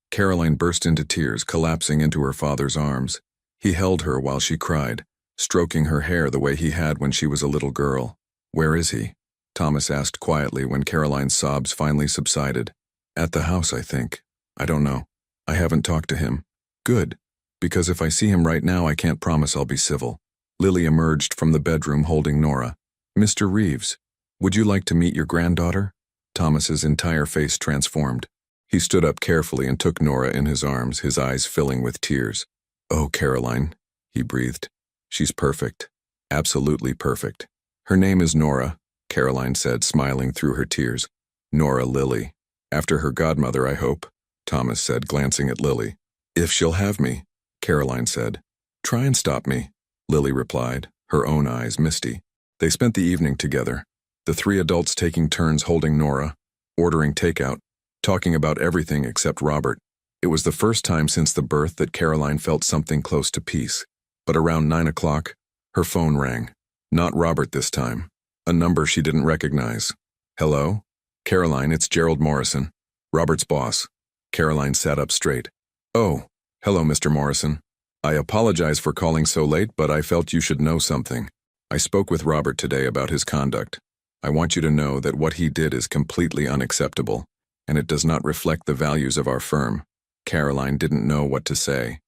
Caroline burst into tears, collapsing into her father's arms. He held her while she cried, stroking her hair the way he had when she was a little girl. "Where is he?" Thomas asked quietly when Caroline's sobs finally subsided. "At the house, I think. I don't know. I haven't talked to him." "Good, because if I see him right now, I can't promise I'll be civil." Lily emerged from the bedroom holding Nora. "Mr. Reeves, would you like to meet your granddaughter?" Thomas's entire face transformed. He stood up carefully and took Nora in his arms, his eyes filling with tears. "Oh, Caroline," he breathed. "She's perfect. Absolutely perfect." "Her name is Nora," Caroline said, smiling through her tears. "Nora Lily. After her godmother, I hope," Thomas said, glancing at Lily. "If she'll have me," Caroline said. "Try and stop me," Lily replied, her own eyes misty. They spent the evening together, the three adults taking turns holding Nora, ordering takeout, talking about everything except Robert. It was the first time since the birth that Caroline felt something close to peace. But around 9 o'clock, her phone rang. Not Robert this time. A number she didn't recognize. Hello? Caroline, it's Gerald Morrison, Robert's boss. Caroline sat up straight. Oh, hello, Mr. Morrison. I apologize for calling so late, but I felt you should know something. I spoke with Robert today about his conduct. I want you to know that what he did is completely unacceptable, and it does not reflect the values of our firm. Caroline didn't know what to say.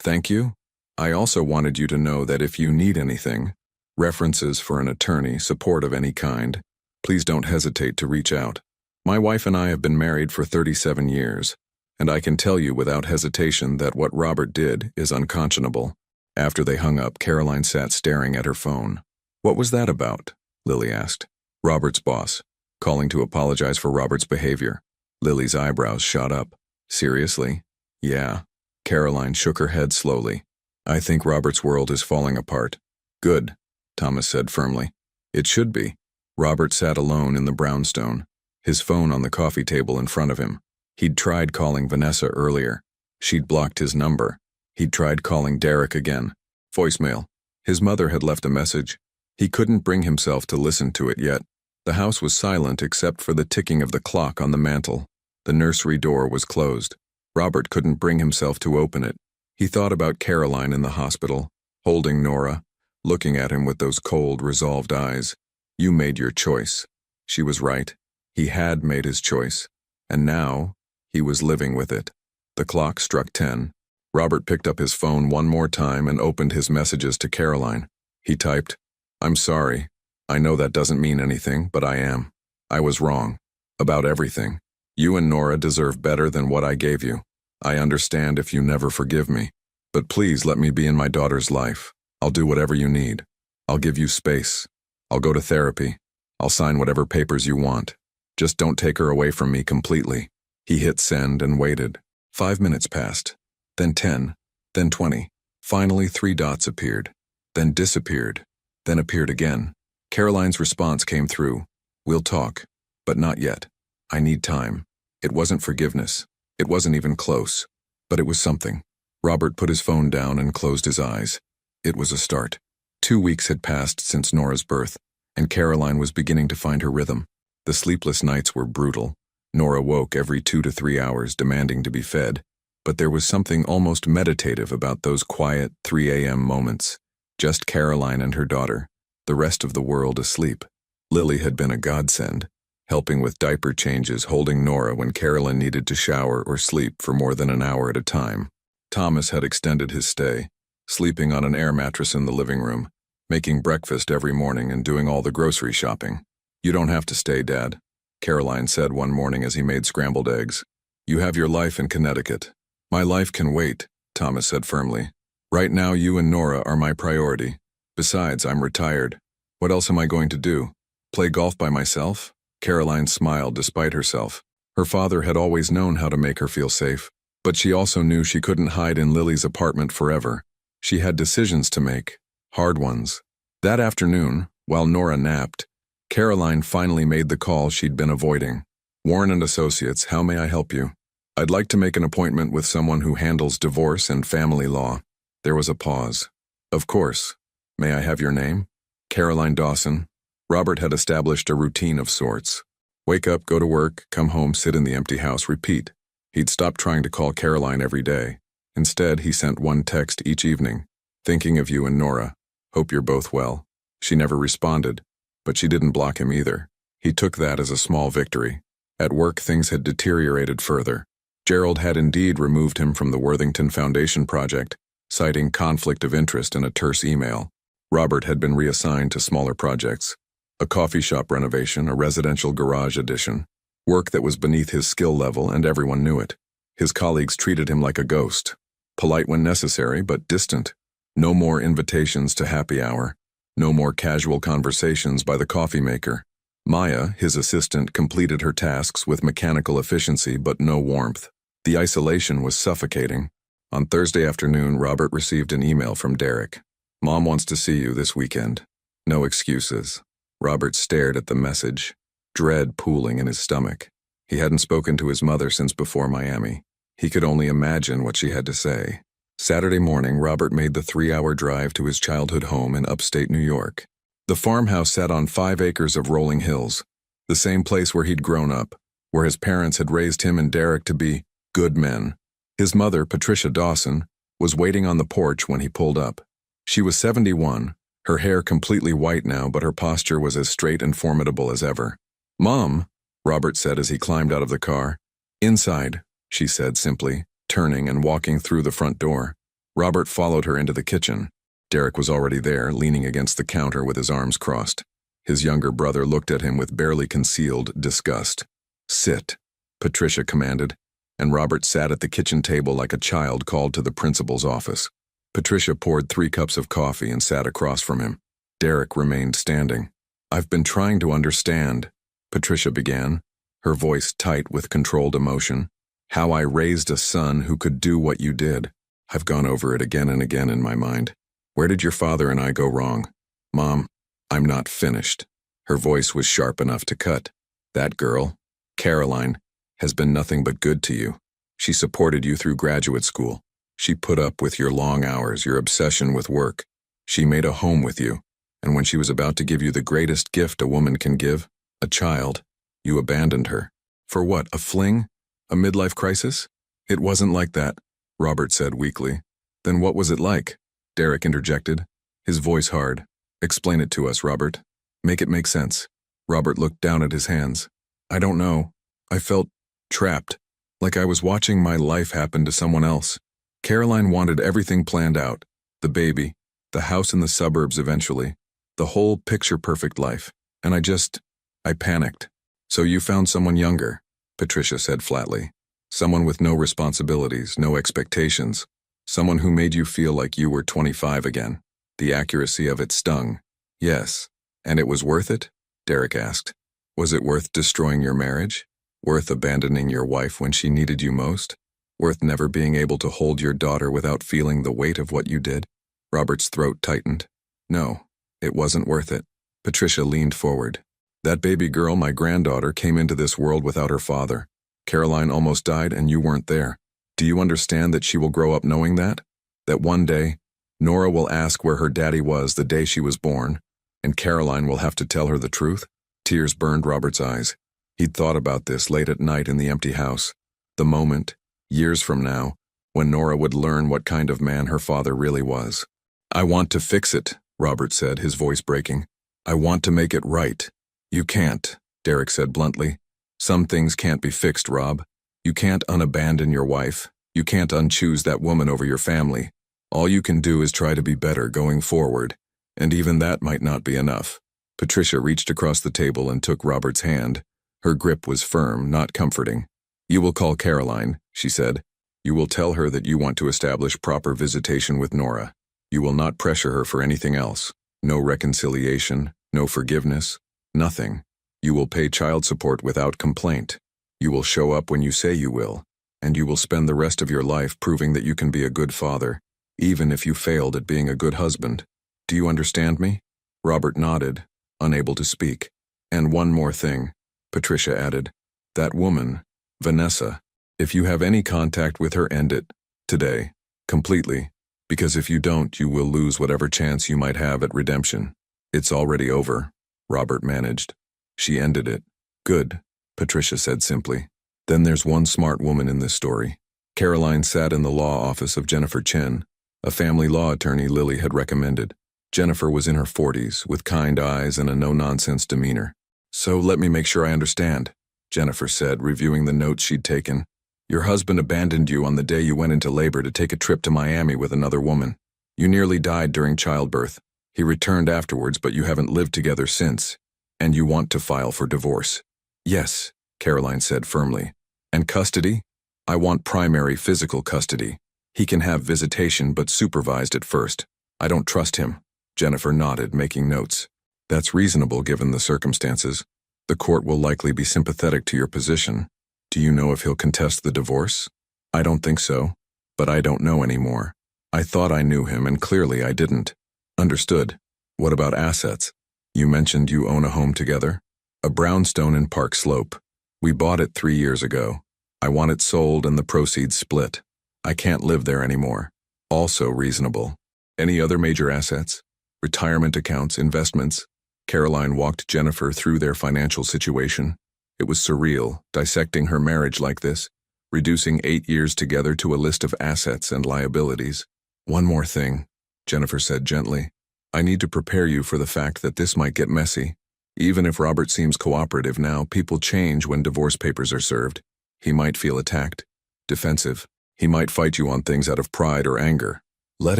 Thank you. I also wanted you to know that if you need anything, references for an attorney, support of any kind, please don't hesitate to reach out. My wife and I have been married for 37 years, and I can tell you without hesitation that what Robert did is unconscionable. After they hung up, Caroline sat staring at her phone. What was that about? Lily asked. Robert's boss, calling to apologize for Robert's behavior. Lily's eyebrows shot up. Seriously? Yeah. Caroline shook her head slowly. I think Robert's world is falling apart. Good, Thomas said firmly. It should be. Robert sat alone in the brownstone, his phone on the coffee table in front of him. He'd tried calling Vanessa earlier. She'd blocked his number. He'd tried calling Derek again. Voicemail. His mother had left a message. He couldn't bring himself to listen to it yet. The house was silent except for the ticking of the clock on the mantel. The nursery door was closed. Robert couldn't bring himself to open it. He thought about Caroline in the hospital, holding Nora, looking at him with those cold, resolved eyes. You made your choice. She was right. He had made his choice. And now, he was living with it. The clock struck 10. Robert picked up his phone one more time and opened his messages to Caroline. He typed, I'm sorry. I know that doesn't mean anything, but I am. I was wrong. About everything. You and Nora deserve better than what I gave you. I understand if you never forgive me. But please let me be in my daughter's life. I'll do whatever you need. I'll give you space. I'll go to therapy. I'll sign whatever papers you want. Just don't take her away from me completely. He hit send and waited. 5 minutes passed. Then 10. Then 20. Finally 3 dots appeared. Then disappeared. Then appeared again. Caroline's response came through. We'll talk. But not yet. I need time. It wasn't forgiveness. It wasn't even close. But it was something. Robert put his phone down and closed his eyes. It was a start. 2 weeks had passed since Nora's birth, and Caroline was beginning to find her rhythm. The sleepless nights were brutal. Nora woke every 2 to 3 hours demanding to be fed, but there was something almost meditative about those quiet 3 a.m. moments. Just Caroline and her daughter, the rest of the world asleep. Lily had been a godsend, helping with diaper changes, holding Nora when Caroline needed to shower or sleep for more than an hour at a time. Thomas had extended his stay, sleeping on an air mattress in the living room, making breakfast every morning and doing all the grocery shopping. You don't have to stay, Dad, Caroline said one morning as he made scrambled eggs. You have your life in Connecticut. My life can wait, Thomas said firmly. Right now you and Nora are my priority. Besides, I'm retired. What else am I going to do? Play golf by myself? Caroline smiled despite herself. Her father had always known how to make her feel safe, but she also knew she couldn't hide in Lily's apartment forever. She had decisions to make, hard ones. That afternoon, while Nora napped, Caroline finally made the call she'd been avoiding. Warren & Associates, how may I help you? I'd like to make an appointment with someone who handles divorce and family law. There was a pause. Of course. May I have your name? Caroline Dawson. Robert had established a routine of sorts. Wake up, go to work, come home, sit in the empty house, repeat. He'd stopped trying to call Caroline every day. Instead, he sent one text each evening. Thinking of you and Nora. Hope you're both well. She never responded, but she didn't block him either. He took that as a small victory. At work, things had deteriorated further. Gerald had indeed removed him from the Worthington Foundation project, citing conflict of interest in a terse email. Robert had been reassigned to smaller projects. A coffee shop renovation, a residential garage addition. Work that was beneath his skill level, and everyone knew it. His colleagues treated him like a ghost. Polite when necessary, but distant. No more invitations to happy hour. No more casual conversations by the coffee maker. Maya, his assistant, completed her tasks with mechanical efficiency but no warmth. The isolation was suffocating. On Thursday afternoon, Robert received an email from Derek. Mom wants to see you this weekend. No excuses. Robert stared at the message, dread pooling in his stomach. He hadn't spoken to his mother since before Miami. He could only imagine what she had to say. Saturday morning, Robert made the 3-hour drive to his childhood home in upstate New York. The farmhouse sat on 5 acres of rolling hills, the same place where he'd grown up, where his parents had raised him and Derek to be good men. His mother, Patricia Dawson, was waiting on the porch when he pulled up. She was 71, her hair completely white now, but her posture was as straight and formidable as ever. "Mom," Robert said as he climbed out of the car. "Inside," she said simply, turning and walking through the front door. Robert followed her into the kitchen. Derek was already there, leaning against the counter with his arms crossed. His younger brother looked at him with barely concealed disgust. "Sit," Patricia commanded, and Robert sat at the kitchen table like a child called to the principal's office. Patricia poured 3 cups of coffee and sat across from him. Derek remained standing. "I've been trying to understand," Patricia began, her voice tight with controlled emotion, "how I raised a son who could do what you did. I've gone over it again and again in my mind. Where did your father and I go wrong? Mom, I'm not finished." Her voice was sharp enough to cut. "That girl, Caroline, has been nothing but good to you. She supported you through graduate school. She put up with your long hours, your obsession with work. She made a home with you, and when she was about to give you the greatest gift a woman can give, a child, you abandoned her. For what, a fling? A midlife crisis?" "It wasn't like that," Robert said weakly. "Then what was it like?" Derek interjected, his voice hard. "Explain it to us, Robert. Make it make sense." Robert looked down at his hands. "I don't know. I felt trapped, like I was watching my life happen to someone else. Caroline wanted everything planned out, the baby, the house in the suburbs eventually, the whole picture-perfect life, and I panicked." "So you found someone younger," Patricia said flatly. "Someone with no responsibilities, no expectations. Someone who made you feel like you were 25 again." The accuracy of it stung. "Yes. And it was worth it?" Derek asked. "Was it worth destroying your marriage? Worth abandoning your wife when she needed you most? Worth never being able to hold your daughter without feeling the weight of what you did?" Robert's throat tightened. "No, it wasn't worth it." Patricia leaned forward. "That baby girl, my granddaughter, came into this world without her father. Caroline almost died and you weren't there. Do you understand that she will grow up knowing that? That one day, Nora will ask where her daddy was the day she was born, and Caroline will have to tell her the truth?" Tears burned Robert's eyes. He'd thought about this late at night in the empty house. The moment, years from now, when Nora would learn what kind of man her father really was. "I want to fix it," Robert said, his voice breaking. "I want to make it right." "You can't," Derek said bluntly. "Some things can't be fixed, Rob. You can't unabandon your wife. You can't unchoose that woman over your family. All you can do is try to be better going forward, and even that might not be enough." Patricia reached across the table and took Robert's hand. Her grip was firm, not comforting. "You will call Caroline," she said. "You will tell her that you want to establish proper visitation with Nora. You will not pressure her for anything else. No reconciliation, no forgiveness, nothing. You will pay child support without complaint. You will show up when you say you will, and you will spend the rest of your life proving that you can be a good father, even if you failed at being a good husband. Do you understand me?" Robert nodded, unable to speak. "And one more thing," Patricia added. "That woman, Vanessa, if you have any contact with her, end it. Today. Completely. Because if you don't, you will lose whatever chance you might have at redemption." "It's already over," Robert managed. "She ended it." "Good," Patricia said simply. "Then there's one smart woman in this story." Caroline sat in the law office of Jennifer Chen, a family law attorney Lily had recommended. Jennifer was in her 40s, with kind eyes and a no-nonsense demeanor. "So let me make sure I understand," Jennifer said, reviewing the notes she'd taken. "Your husband abandoned you on the day you went into labor to take a trip to Miami with another woman. You nearly died during childbirth. He returned afterwards, but you haven't lived together since. And you want to file for divorce." "Yes," Caroline said firmly. "And custody? I want primary physical custody. He can have visitation, but supervised at first. I don't trust him." Jennifer nodded, making notes. "That's reasonable given the circumstances. The court will likely be sympathetic to your position. Do you know if he'll contest the divorce?" "I don't think so, but I don't know anymore. I thought I knew him, and clearly I didn't." Understood. What about assets? You mentioned you own a home together? A brownstone in Park Slope. We bought it 3 years ago. I want it sold and the proceeds split. I can't live there anymore. Also reasonable. Any other major assets? Retirement accounts, investments? Caroline walked Jennifer through their financial situation. It was surreal, dissecting her marriage like this, reducing 8 years together to a list of assets and liabilities. One more thing, Jennifer said gently. I need to prepare you for the fact that this might get messy. Even if Robert seems cooperative now, people change when divorce papers are served. He might feel attacked, defensive. He might fight you on things out of pride or anger. Let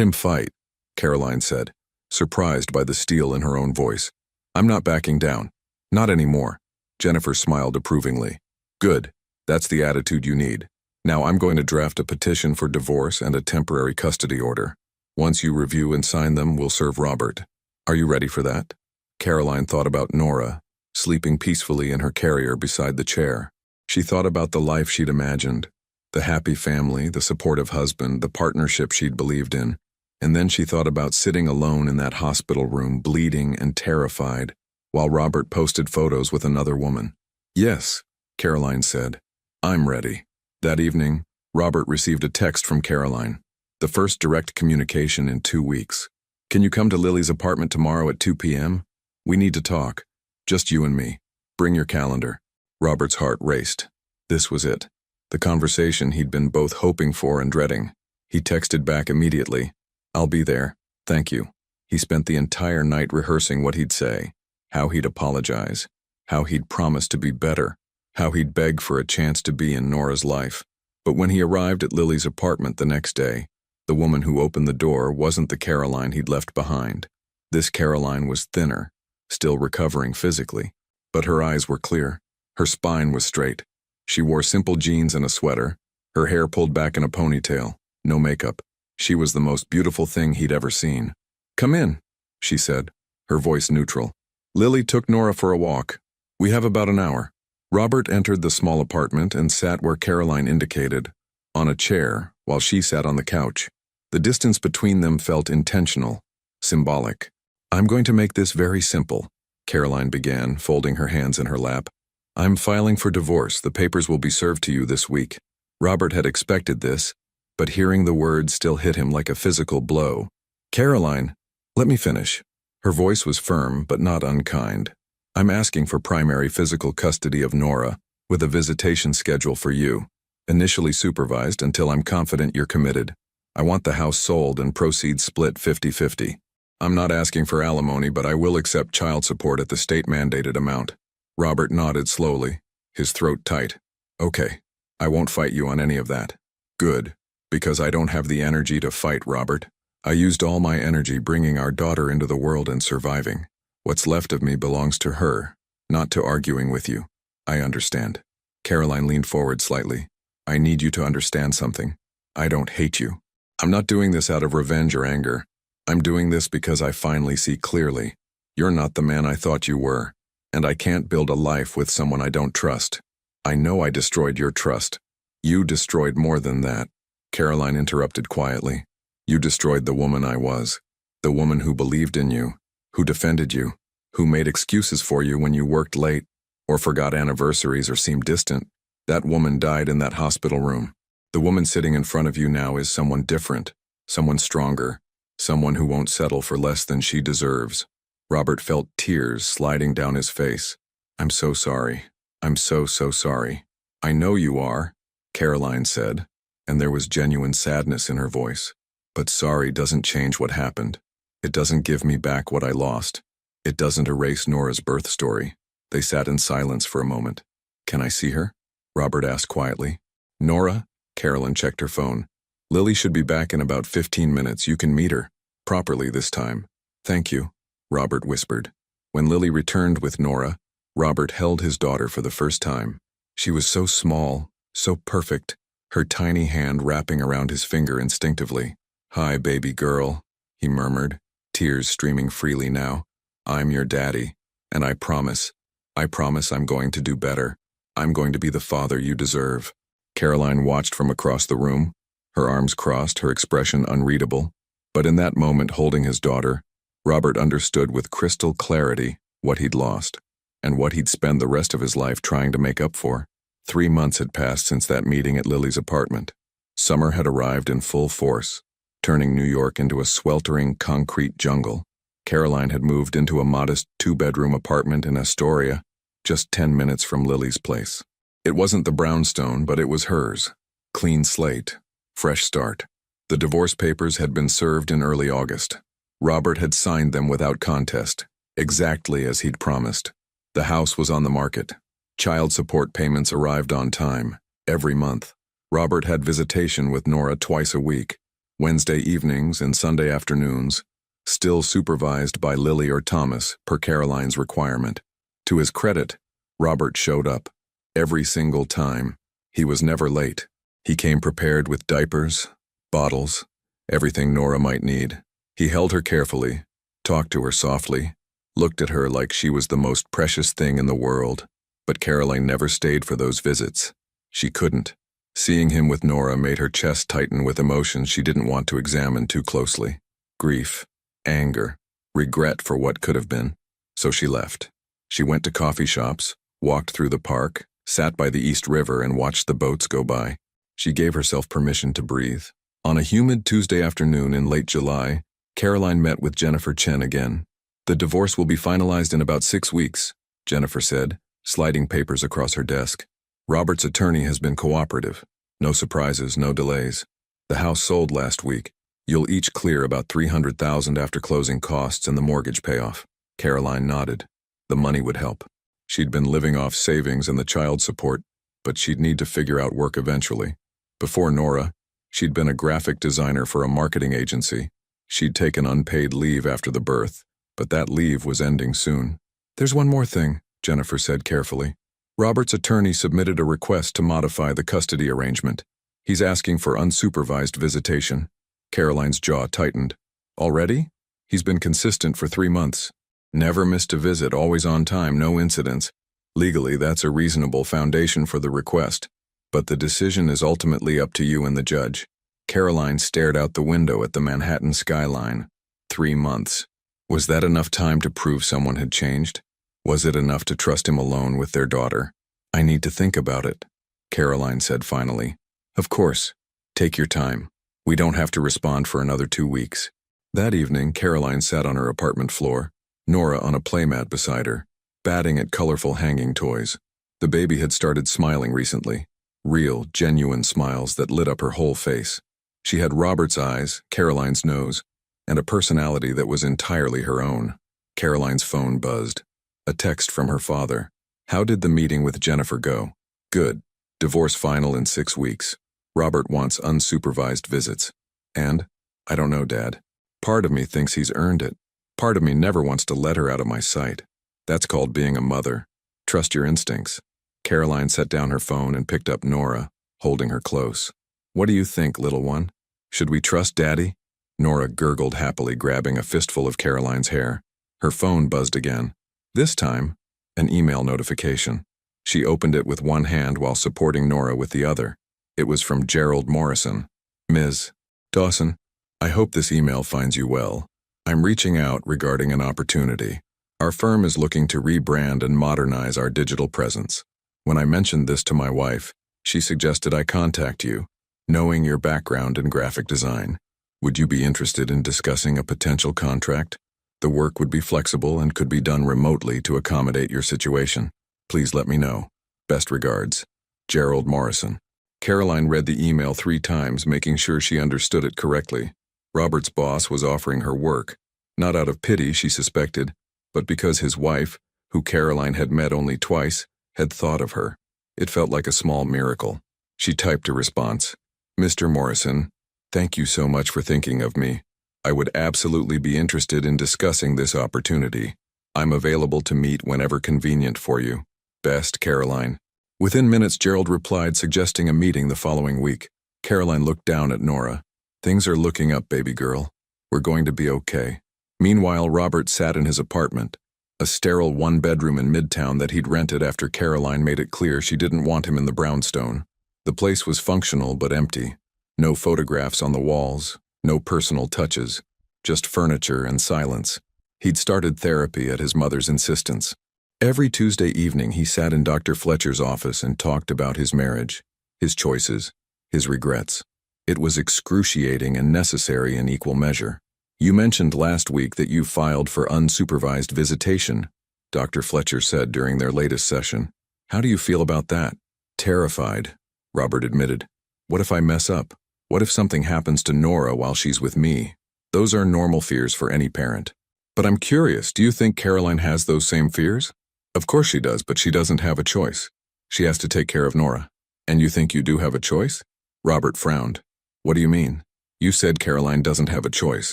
him fight, Caroline said, surprised by the steel in her own voice. I'm not backing down. Not anymore. Jennifer smiled approvingly. Good. That's the attitude you need. Now I'm going to draft a petition for divorce and a temporary custody order. Once you review and sign them, we'll serve Robert. Are you ready for that? Caroline thought about Nora, sleeping peacefully in her carrier beside the chair. She thought about the life she'd imagined, the happy family, the supportive husband, the partnership she'd believed in. And then she thought about sitting alone in that hospital room, bleeding and terrified, while Robert posted photos with another woman. Yes, Caroline said. I'm ready. That evening, Robert received a text from Caroline, the first direct communication in 2 weeks. Can you come to Lily's apartment tomorrow at 2 p.m.? We need to talk. Just you and me. Bring your calendar. Robert's heart raced. This was it. The conversation he'd been both hoping for and dreading. He texted back immediately. I'll be there. Thank you. He spent the entire night rehearsing what he'd say, how he'd apologize, how he'd promise to be better, how he'd beg for a chance to be in Nora's life. But when he arrived at Lily's apartment the next day, the woman who opened the door wasn't the Caroline he'd left behind. This Caroline was thinner, still recovering physically, but her eyes were clear. Her spine was straight. She wore simple jeans and a sweater, her hair pulled back in a ponytail, no makeup. She was the most beautiful thing he'd ever seen. Come in, she said, her voice neutral. Lily took Nora for a walk. We have about an hour. Robert entered the small apartment and sat where Caroline indicated, on a chair, while she sat on the couch. The distance between them felt intentional, symbolic. I'm going to make this very simple, Caroline began, folding her hands in her lap. I'm filing for divorce. The papers will be served to you this week. Robert had expected this, but hearing the words still hit him like a physical blow. Caroline, let me finish. Her voice was firm, but not unkind. I'm asking for primary physical custody of Nora, with a visitation schedule for you, initially supervised until I'm confident you're committed. I want the house sold and proceeds split 50-50. I'm not asking for alimony, but I will accept child support at the state-mandated amount. Robert nodded slowly, his throat tight. Okay, I won't fight you on any of that. Good, because I don't have the energy to fight, Robert. I used all my energy bringing our daughter into the world and surviving. What's left of me belongs to her, not to arguing with you. I understand. Caroline leaned forward slightly. I need you to understand something. I don't hate you. I'm not doing this out of revenge or anger. I'm doing this because I finally see clearly. You're not the man I thought you were, and I can't build a life with someone I don't trust. I know I destroyed your trust. You destroyed more than that. Caroline interrupted quietly. You destroyed the woman I was, the woman who believed in you, who defended you, who made excuses for you when you worked late, or forgot anniversaries or seemed distant. That woman died in that hospital room. The woman sitting in front of you now is someone different, someone stronger, someone who won't settle for less than she deserves. Robert felt tears sliding down his face. I'm so sorry. I'm so sorry. I know you are, Caroline said, and there was genuine sadness in her voice. But sorry doesn't change what happened. It doesn't give me back what I lost. It doesn't erase Nora's birth story. They sat in silence for a moment. Can I see her? Robert asked quietly. Nora? Caroline checked her phone. Lily should be back in about 15 minutes. You can meet her. Properly this time. Thank you, Robert whispered. When Lily returned with Nora, Robert held his daughter for the first time. She was so small, so perfect, her tiny hand wrapping around his finger instinctively. Hi, baby girl, he murmured, tears streaming freely now. I'm your daddy, and I promise I'm going to do better. I'm going to be the father you deserve. Caroline watched from across the room, her arms crossed, her expression unreadable. But in that moment, holding his daughter, Robert understood with crystal clarity what he'd lost, and what he'd spend the rest of his life trying to make up for. 3 months had passed since that meeting at Lily's apartment. Summer had arrived in full force, turning New York into a sweltering concrete jungle. Caroline had moved into a modest 2-bedroom apartment in Astoria, just 10 minutes from Lily's place. It wasn't the brownstone, but it was hers. Clean slate, fresh start. The divorce papers had been served in early August. Robert had signed them without contest, exactly as he'd promised. The house was on the market. Child support payments arrived on time, every month. Robert had visitation with Nora twice a week, Wednesday evenings and Sunday afternoons, still supervised by Lily or Thomas per Caroline's requirement. To his credit, Robert showed up. Every single time. He was never late. He came prepared with diapers, bottles, everything Nora might need. He held her carefully, talked to her softly, looked at her like she was the most precious thing in the world. But Caroline never stayed for those visits. She couldn't. Seeing him with Nora made her chest tighten with emotions she didn't want to examine too closely. Grief, anger, regret for what could have been. So she left. She went to coffee shops, walked through the park, sat by the East River and watched the boats go by. She gave herself permission to breathe. On a humid Tuesday afternoon in late July, Caroline met with Jennifer Chen again. "The divorce will be finalized in about 6 weeks, Jennifer said, sliding papers across her desk. "Robert's attorney has been cooperative. No surprises, no delays. The house sold last week. You'll each clear about $300,000 after closing costs and the mortgage payoff." Caroline nodded. The money would help. She'd been living off savings and the child support, but she'd need to figure out work eventually. Before Nora, she'd been a graphic designer for a marketing agency. She'd taken unpaid leave after the birth, but that leave was ending soon. "There's one more thing," Jennifer said carefully. "Robert's attorney submitted a request to modify the custody arrangement. He's asking for unsupervised visitation." Caroline's jaw tightened. "Already? He's been consistent for 3 months. Never missed a visit, always on time, no incidents. Legally, that's a reasonable foundation for the request. But the decision is ultimately up to you and the judge." Caroline stared out the window at the Manhattan skyline. 3 months. Was that enough time to prove someone had changed? Was it enough to trust him alone with their daughter? "I need to think about it," Caroline said finally. "Of course. Take your time. We don't have to respond for another 2 weeks." That evening, Caroline sat on her apartment floor, Nora on a playmat beside her, batting at colorful hanging toys. The baby had started smiling recently. Real, genuine smiles that lit up her whole face. She had Robert's eyes, Caroline's nose, and a personality that was entirely her own. Caroline's phone buzzed. A text from her father. "How did the meeting with Jennifer go?" "Good. Divorce final in 6 weeks. Robert wants unsupervised visits." "And?" "I don't know, Dad. Part of me thinks he's earned it. Part of me never wants to let her out of my sight. That's called being a mother. Trust your instincts." Caroline set down her phone and picked up Nora, holding her close. "What do you think, little one? Should we trust Daddy?" Nora gurgled happily, grabbing a fistful of Caroline's hair. Her phone buzzed again. This time, an email notification. She opened it with one hand while supporting Nora with the other. It was from Gerald Morrison. "Ms. Dawson, I hope this email finds you well. I'm reaching out regarding an opportunity. Our firm is looking to rebrand and modernize our digital presence. When I mentioned this to my wife, she suggested I contact you, knowing your background in graphic design. Would you be interested in discussing a potential contract? The work would be flexible and could be done remotely to accommodate your situation. Please let me know. Best regards, Gerald Morrison." Caroline read the email 3 times, making sure she understood it correctly. Robert's boss was offering her work, not out of pity, she suspected, but because his wife, who Caroline had met only twice, had thought of her. It felt like a small miracle. She typed a response. "Mr. Morrison, thank you so much for thinking of me. I would absolutely be interested in discussing this opportunity. I'm available to meet whenever convenient for you. Best, Caroline." Within minutes, Gerald replied, suggesting a meeting the following week. Caroline looked down at Nora. "Things are looking up, baby girl. We're going to be okay." Meanwhile, Robert sat in his apartment, a sterile 1-bedroom in Midtown that he'd rented after Caroline made it clear she didn't want him in the brownstone. The place was functional but empty. No photographs on the walls, no personal touches, just furniture and silence. He'd started therapy at his mother's insistence. Every Tuesday evening he sat in Dr. Fletcher's office and talked about his marriage, his choices, his regrets. It was excruciating and necessary in equal measure. "You mentioned last week that you filed for unsupervised visitation," Dr. Fletcher said during their latest session. "How do you feel about that?" "Terrified," Robert admitted. "What if I mess up? What if something happens to Nora while she's with me?" Those are normal fears for any parent. "But I'm curious, do you think Caroline has those same fears?" "Of course she does, but she doesn't have a choice. She has to take care of Nora." "And you think you do have a choice?" Robert frowned. "What do you mean?" "You said Caroline doesn't have a choice,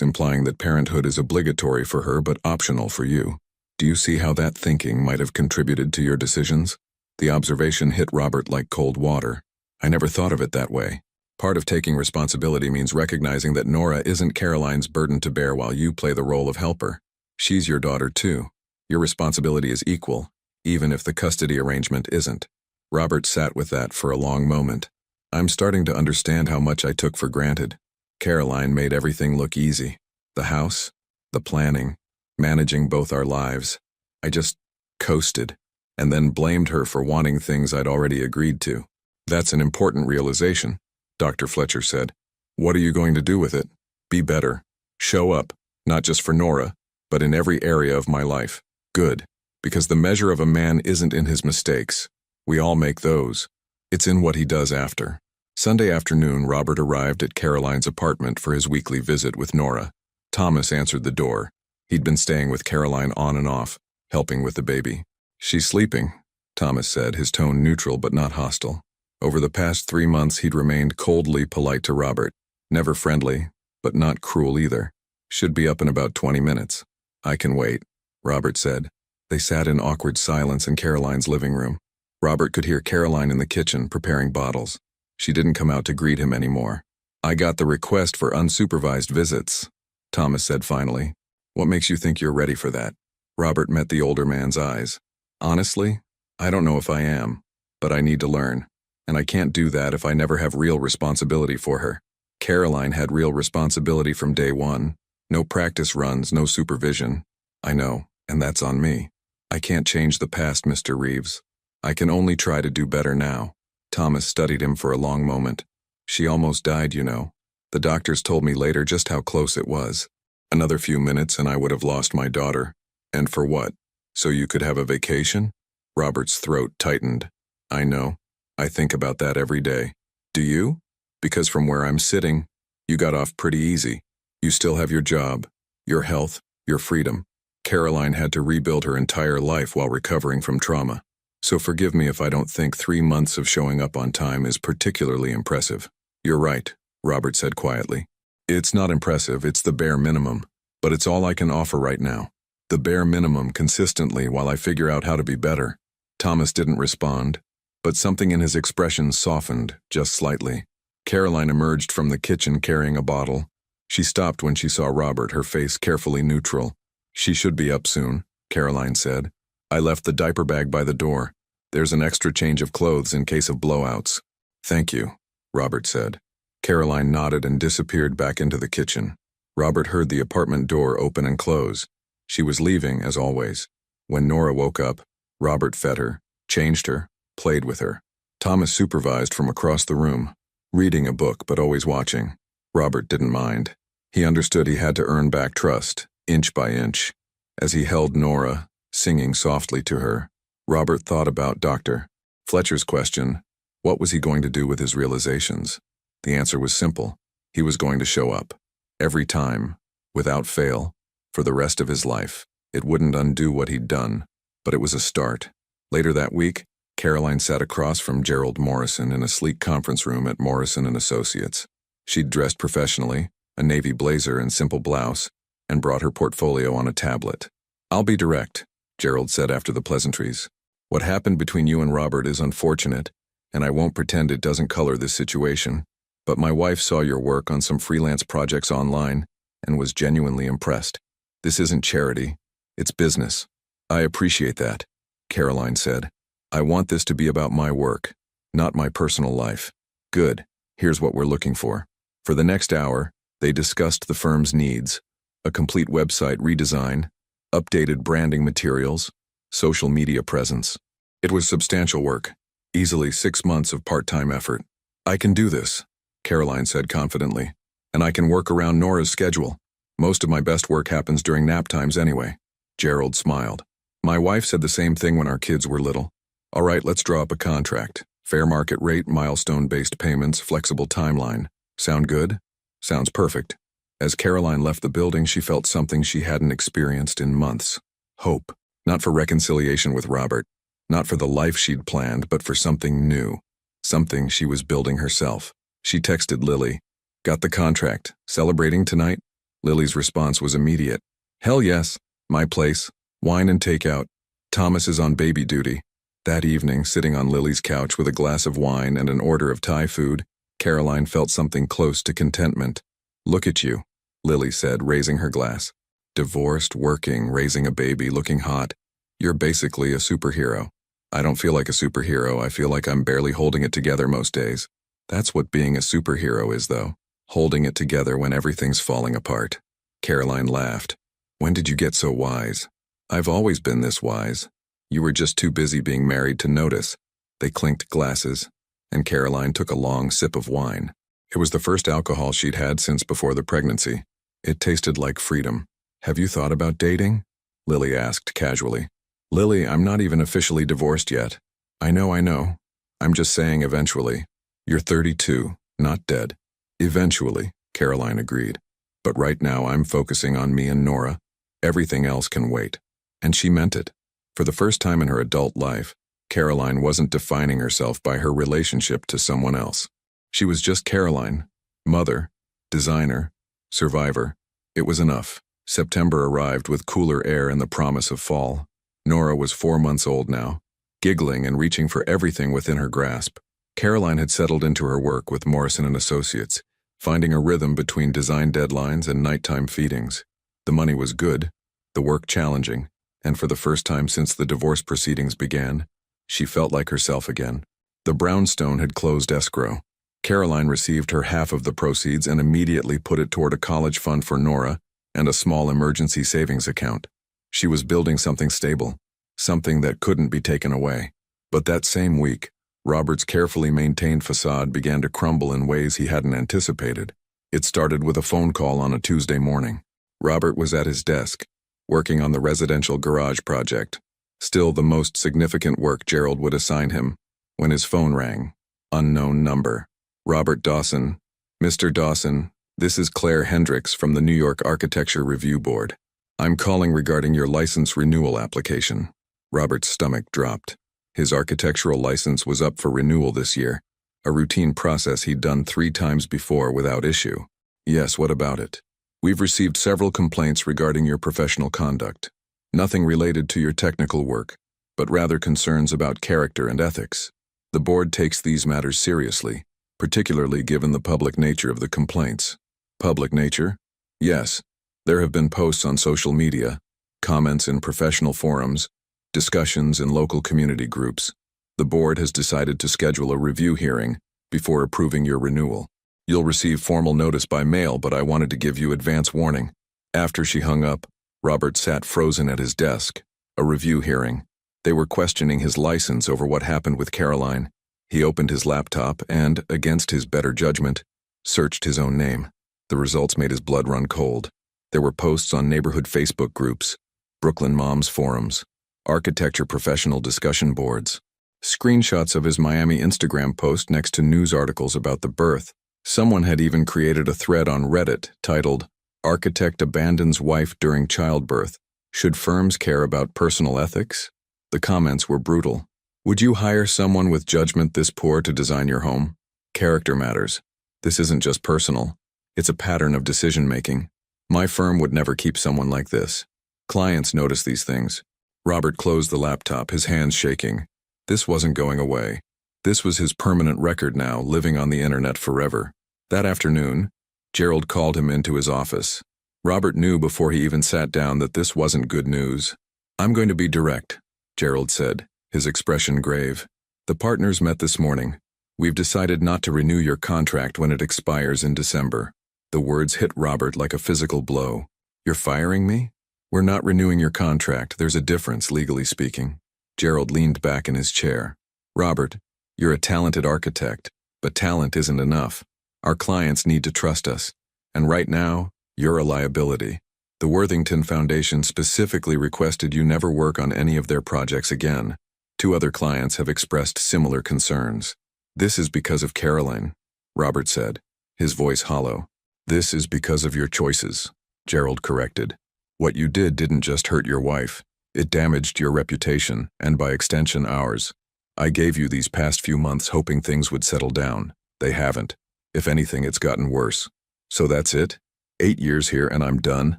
implying that parenthood is obligatory for her but optional for you. Do you see how that thinking might have contributed to your decisions?" The observation hit Robert like cold water. "I never thought of it that way. Part of taking responsibility means recognizing that Nora isn't Caroline's burden to bear while you play the role of helper. She's your daughter too. Your responsibility is equal, even if the custody arrangement isn't." Robert sat with that for a long moment. "I'm starting to understand how much I took for granted. Caroline made everything look easy. The house, the planning, managing both our lives. I just coasted, and then blamed her for wanting things I'd already agreed to." "That's an important realization," Dr. Fletcher said. "What are you going to do with it?" "Be better. Show up, not just for Nora, but in every area of my life." "Good. Because the measure of a man isn't in his mistakes. We all make those. It's in what he does after." Sunday afternoon, Robert arrived at Caroline's apartment for his weekly visit with Nora. Thomas answered the door. He'd been staying with Caroline on and off, helping with the baby. "She's sleeping," Thomas said, his tone neutral but not hostile. Over the past 3 months he'd remained coldly polite to Robert. Never friendly, but not cruel either. "Should be up in about 20 minutes. "I can wait," Robert said. They sat in awkward silence in Caroline's living room. Robert could hear Caroline in the kitchen preparing bottles. She didn't come out to greet him anymore. "I got the request for unsupervised visits," Thomas said finally. "What makes you think you're ready for that?" Robert met the older man's eyes. "Honestly, I don't know if I am, but I need to learn. And I can't do that if I never have real responsibility for her. Caroline had real responsibility from day one. No practice runs, no supervision. I know, and that's on me. I can't change the past, Mr. Reeves. I can only try to do better now." Thomas studied him for a long moment. "She almost died, you know. The doctors told me later just how close it was. Another few minutes and I would have lost my daughter. And for what? So you could have a vacation?" Robert's throat tightened. "I know. I think about that every day." "Do you? Because from where I'm sitting, you got off pretty easy. You still have your job, your health, your freedom. Caroline had to rebuild her entire life while recovering from trauma. So forgive me if I don't think 3 months of showing up on time is particularly impressive." "You're right," Robert said quietly. "It's not impressive, it's the bare minimum. But it's all I can offer right now. The bare minimum consistently while I figure out how to be better." Thomas didn't respond, but something in his expression softened just slightly. Caroline emerged from the kitchen carrying a bottle. She stopped when she saw Robert, her face carefully neutral. "She should be up soon," Caroline said. "I left the diaper bag by the door. There's an extra change of clothes in case of blowouts." "Thank you," Robert said. Caroline nodded and disappeared back into the kitchen. Robert heard the apartment door open and close. She was leaving, as always. When Nora woke up, Robert fed her, changed her, played with her. Thomas supervised from across the room, reading a book but always watching. Robert didn't mind. He understood he had to earn back trust, inch by inch. As he held Nora, singing softly to her, Robert thought about Dr. Fletcher's question, what was he going to do with his realizations? The answer was simple. He was going to show up. Every time, without fail, for the rest of his life. It wouldn't undo what he'd done, but it was a start. Later that week, Caroline sat across from Gerald Morrison in a sleek conference room at Morrison & Associates. She'd dressed professionally, a navy blazer and simple blouse, and brought her portfolio on a tablet. "I'll be direct," Gerald said after the pleasantries. "What happened between you and Robert is unfortunate, and I won't pretend it doesn't color this situation. But my wife saw your work on some freelance projects online and was genuinely impressed. This isn't charity, it's business." "I appreciate that," Caroline said. "I want this to be about my work, not my personal life." "Good. Here's what we're looking for." For the next hour, they discussed the firm's needs, a complete website redesign, updated branding materials, social media presence. It was substantial work, easily 6 months of part-time effort. "I can do this," Caroline said confidently, "and I can work around Nora's schedule. Most of my best work happens during nap times anyway." Gerald smiled. "My wife said the same thing when our kids were little. All right, let's draw up a contract. Fair market rate, milestone-based payments, flexible timeline. Sound good?" "Sounds perfect." As Caroline left the building, she felt something she hadn't experienced in months. Hope. Not for reconciliation with Robert, not for the life she'd planned, but for something new. Something she was building herself. She texted Lily. "Got the contract. Celebrating tonight?" Lily's response was immediate. "Hell yes. My place. Wine and takeout. Thomas is on baby duty." That evening, sitting on Lily's couch with a glass of wine and an order of Thai food, Caroline felt something close to contentment. "Look at you," Lily said, raising her glass. "Divorced, working, raising a baby, looking hot. You're basically a superhero." "I don't feel like a superhero. I feel like I'm barely holding it together most days." "That's what being a superhero is, though. Holding it together when everything's falling apart." Caroline laughed. "When did you get so wise?" "I've always been this wise. You were just too busy being married to notice." They clinked glasses, and Caroline took a long sip of wine. It was the first alcohol she'd had since before the pregnancy. It tasted like freedom. "Have you thought about dating?" Lily asked casually. "Lily, I'm not even officially divorced yet." I know. I'm just saying eventually." "You're 32, not dead." "Eventually," Caroline agreed. "But right now I'm focusing on me and Nora. Everything else can wait." And she meant it. For the first time in her adult life, Caroline wasn't defining herself by her relationship to someone else. She was just Caroline, mother, designer, survivor. It was enough. September arrived with cooler air and the promise of fall. Nora was 4 months old now, giggling and reaching for everything within her grasp. Caroline had settled into her work with Morrison and Associates, finding a rhythm between design deadlines and nighttime feedings. The money was good, the work challenging, and for the first time since the divorce proceedings began, she felt like herself again. The brownstone had closed escrow. Caroline received her half of the proceeds and immediately put it toward a college fund for Nora and a small emergency savings account. She was building something stable, something that couldn't be taken away. But that same week, Robert's carefully maintained facade began to crumble in ways he hadn't anticipated. It started with a phone call on a Tuesday morning. Robert was at his desk, working on the residential garage project, still the most significant work Gerald would assign him, when his phone rang. Unknown number. "Robert Dawson. Mr. Dawson, this is Claire Hendricks from the New York Architecture Review Board. I'm calling regarding your license renewal application." Robert's stomach dropped. His architectural license was up for renewal this year, a routine process he'd done 3 times before without issue. "Yes, what about it?" "We've received several complaints regarding your professional conduct. Nothing related to your technical work, but rather concerns about character and ethics. The board takes these matters seriously, particularly given the public nature of the complaints." "Public nature?" "Yes. There have been posts on social media, comments in professional forums, discussions in local community groups. The board has decided to schedule a review hearing before approving your renewal. You'll receive formal notice by mail, but I wanted to give you advance warning." After she hung up, Robert sat frozen at his desk. A review hearing. They were questioning his license over what happened with Caroline. He opened his laptop and, against his better judgment, searched his own name. The results made his blood run cold. There were posts on neighborhood Facebook groups, Brooklyn Moms forums, architecture professional discussion boards, screenshots of his Miami Instagram post next to news articles about the birth. Someone had even created a thread on Reddit titled, "Architect Abandons Wife During Childbirth. Should Firms Care About Personal Ethics?" The comments were brutal. "Would you hire someone with judgment this poor to design your home? Character matters. This isn't just personal. It's a pattern of decision-making. My firm would never keep someone like this. Clients notice these things." Robert closed the laptop, his hands shaking. This wasn't going away. This was his permanent record now, living on the internet forever. That afternoon, Gerald called him into his office. Robert knew before he even sat down that this wasn't good news. "I'm going to be direct," Gerald said, his expression grave. "The partners met this morning. We've decided not to renew your contract when it expires in December." The words hit Robert like a physical blow. "You're firing me?" We're not renewing your contract. There's a difference, legally speaking. Gerald leaned back in his chair. Robert, you're a talented architect, but talent isn't enough. Our clients need to trust us. And right now, you're a liability. The Worthington Foundation specifically requested you never work on any of their projects again. 2 other clients have expressed similar concerns. This is because of Caroline, Robert said, his voice hollow. This is because of your choices, Gerald corrected. What you did didn't just hurt your wife. It damaged your reputation, and by extension ours. I gave you these past few months hoping things would settle down. They haven't. If anything, it's gotten worse. So that's it? 8 years here and I'm done?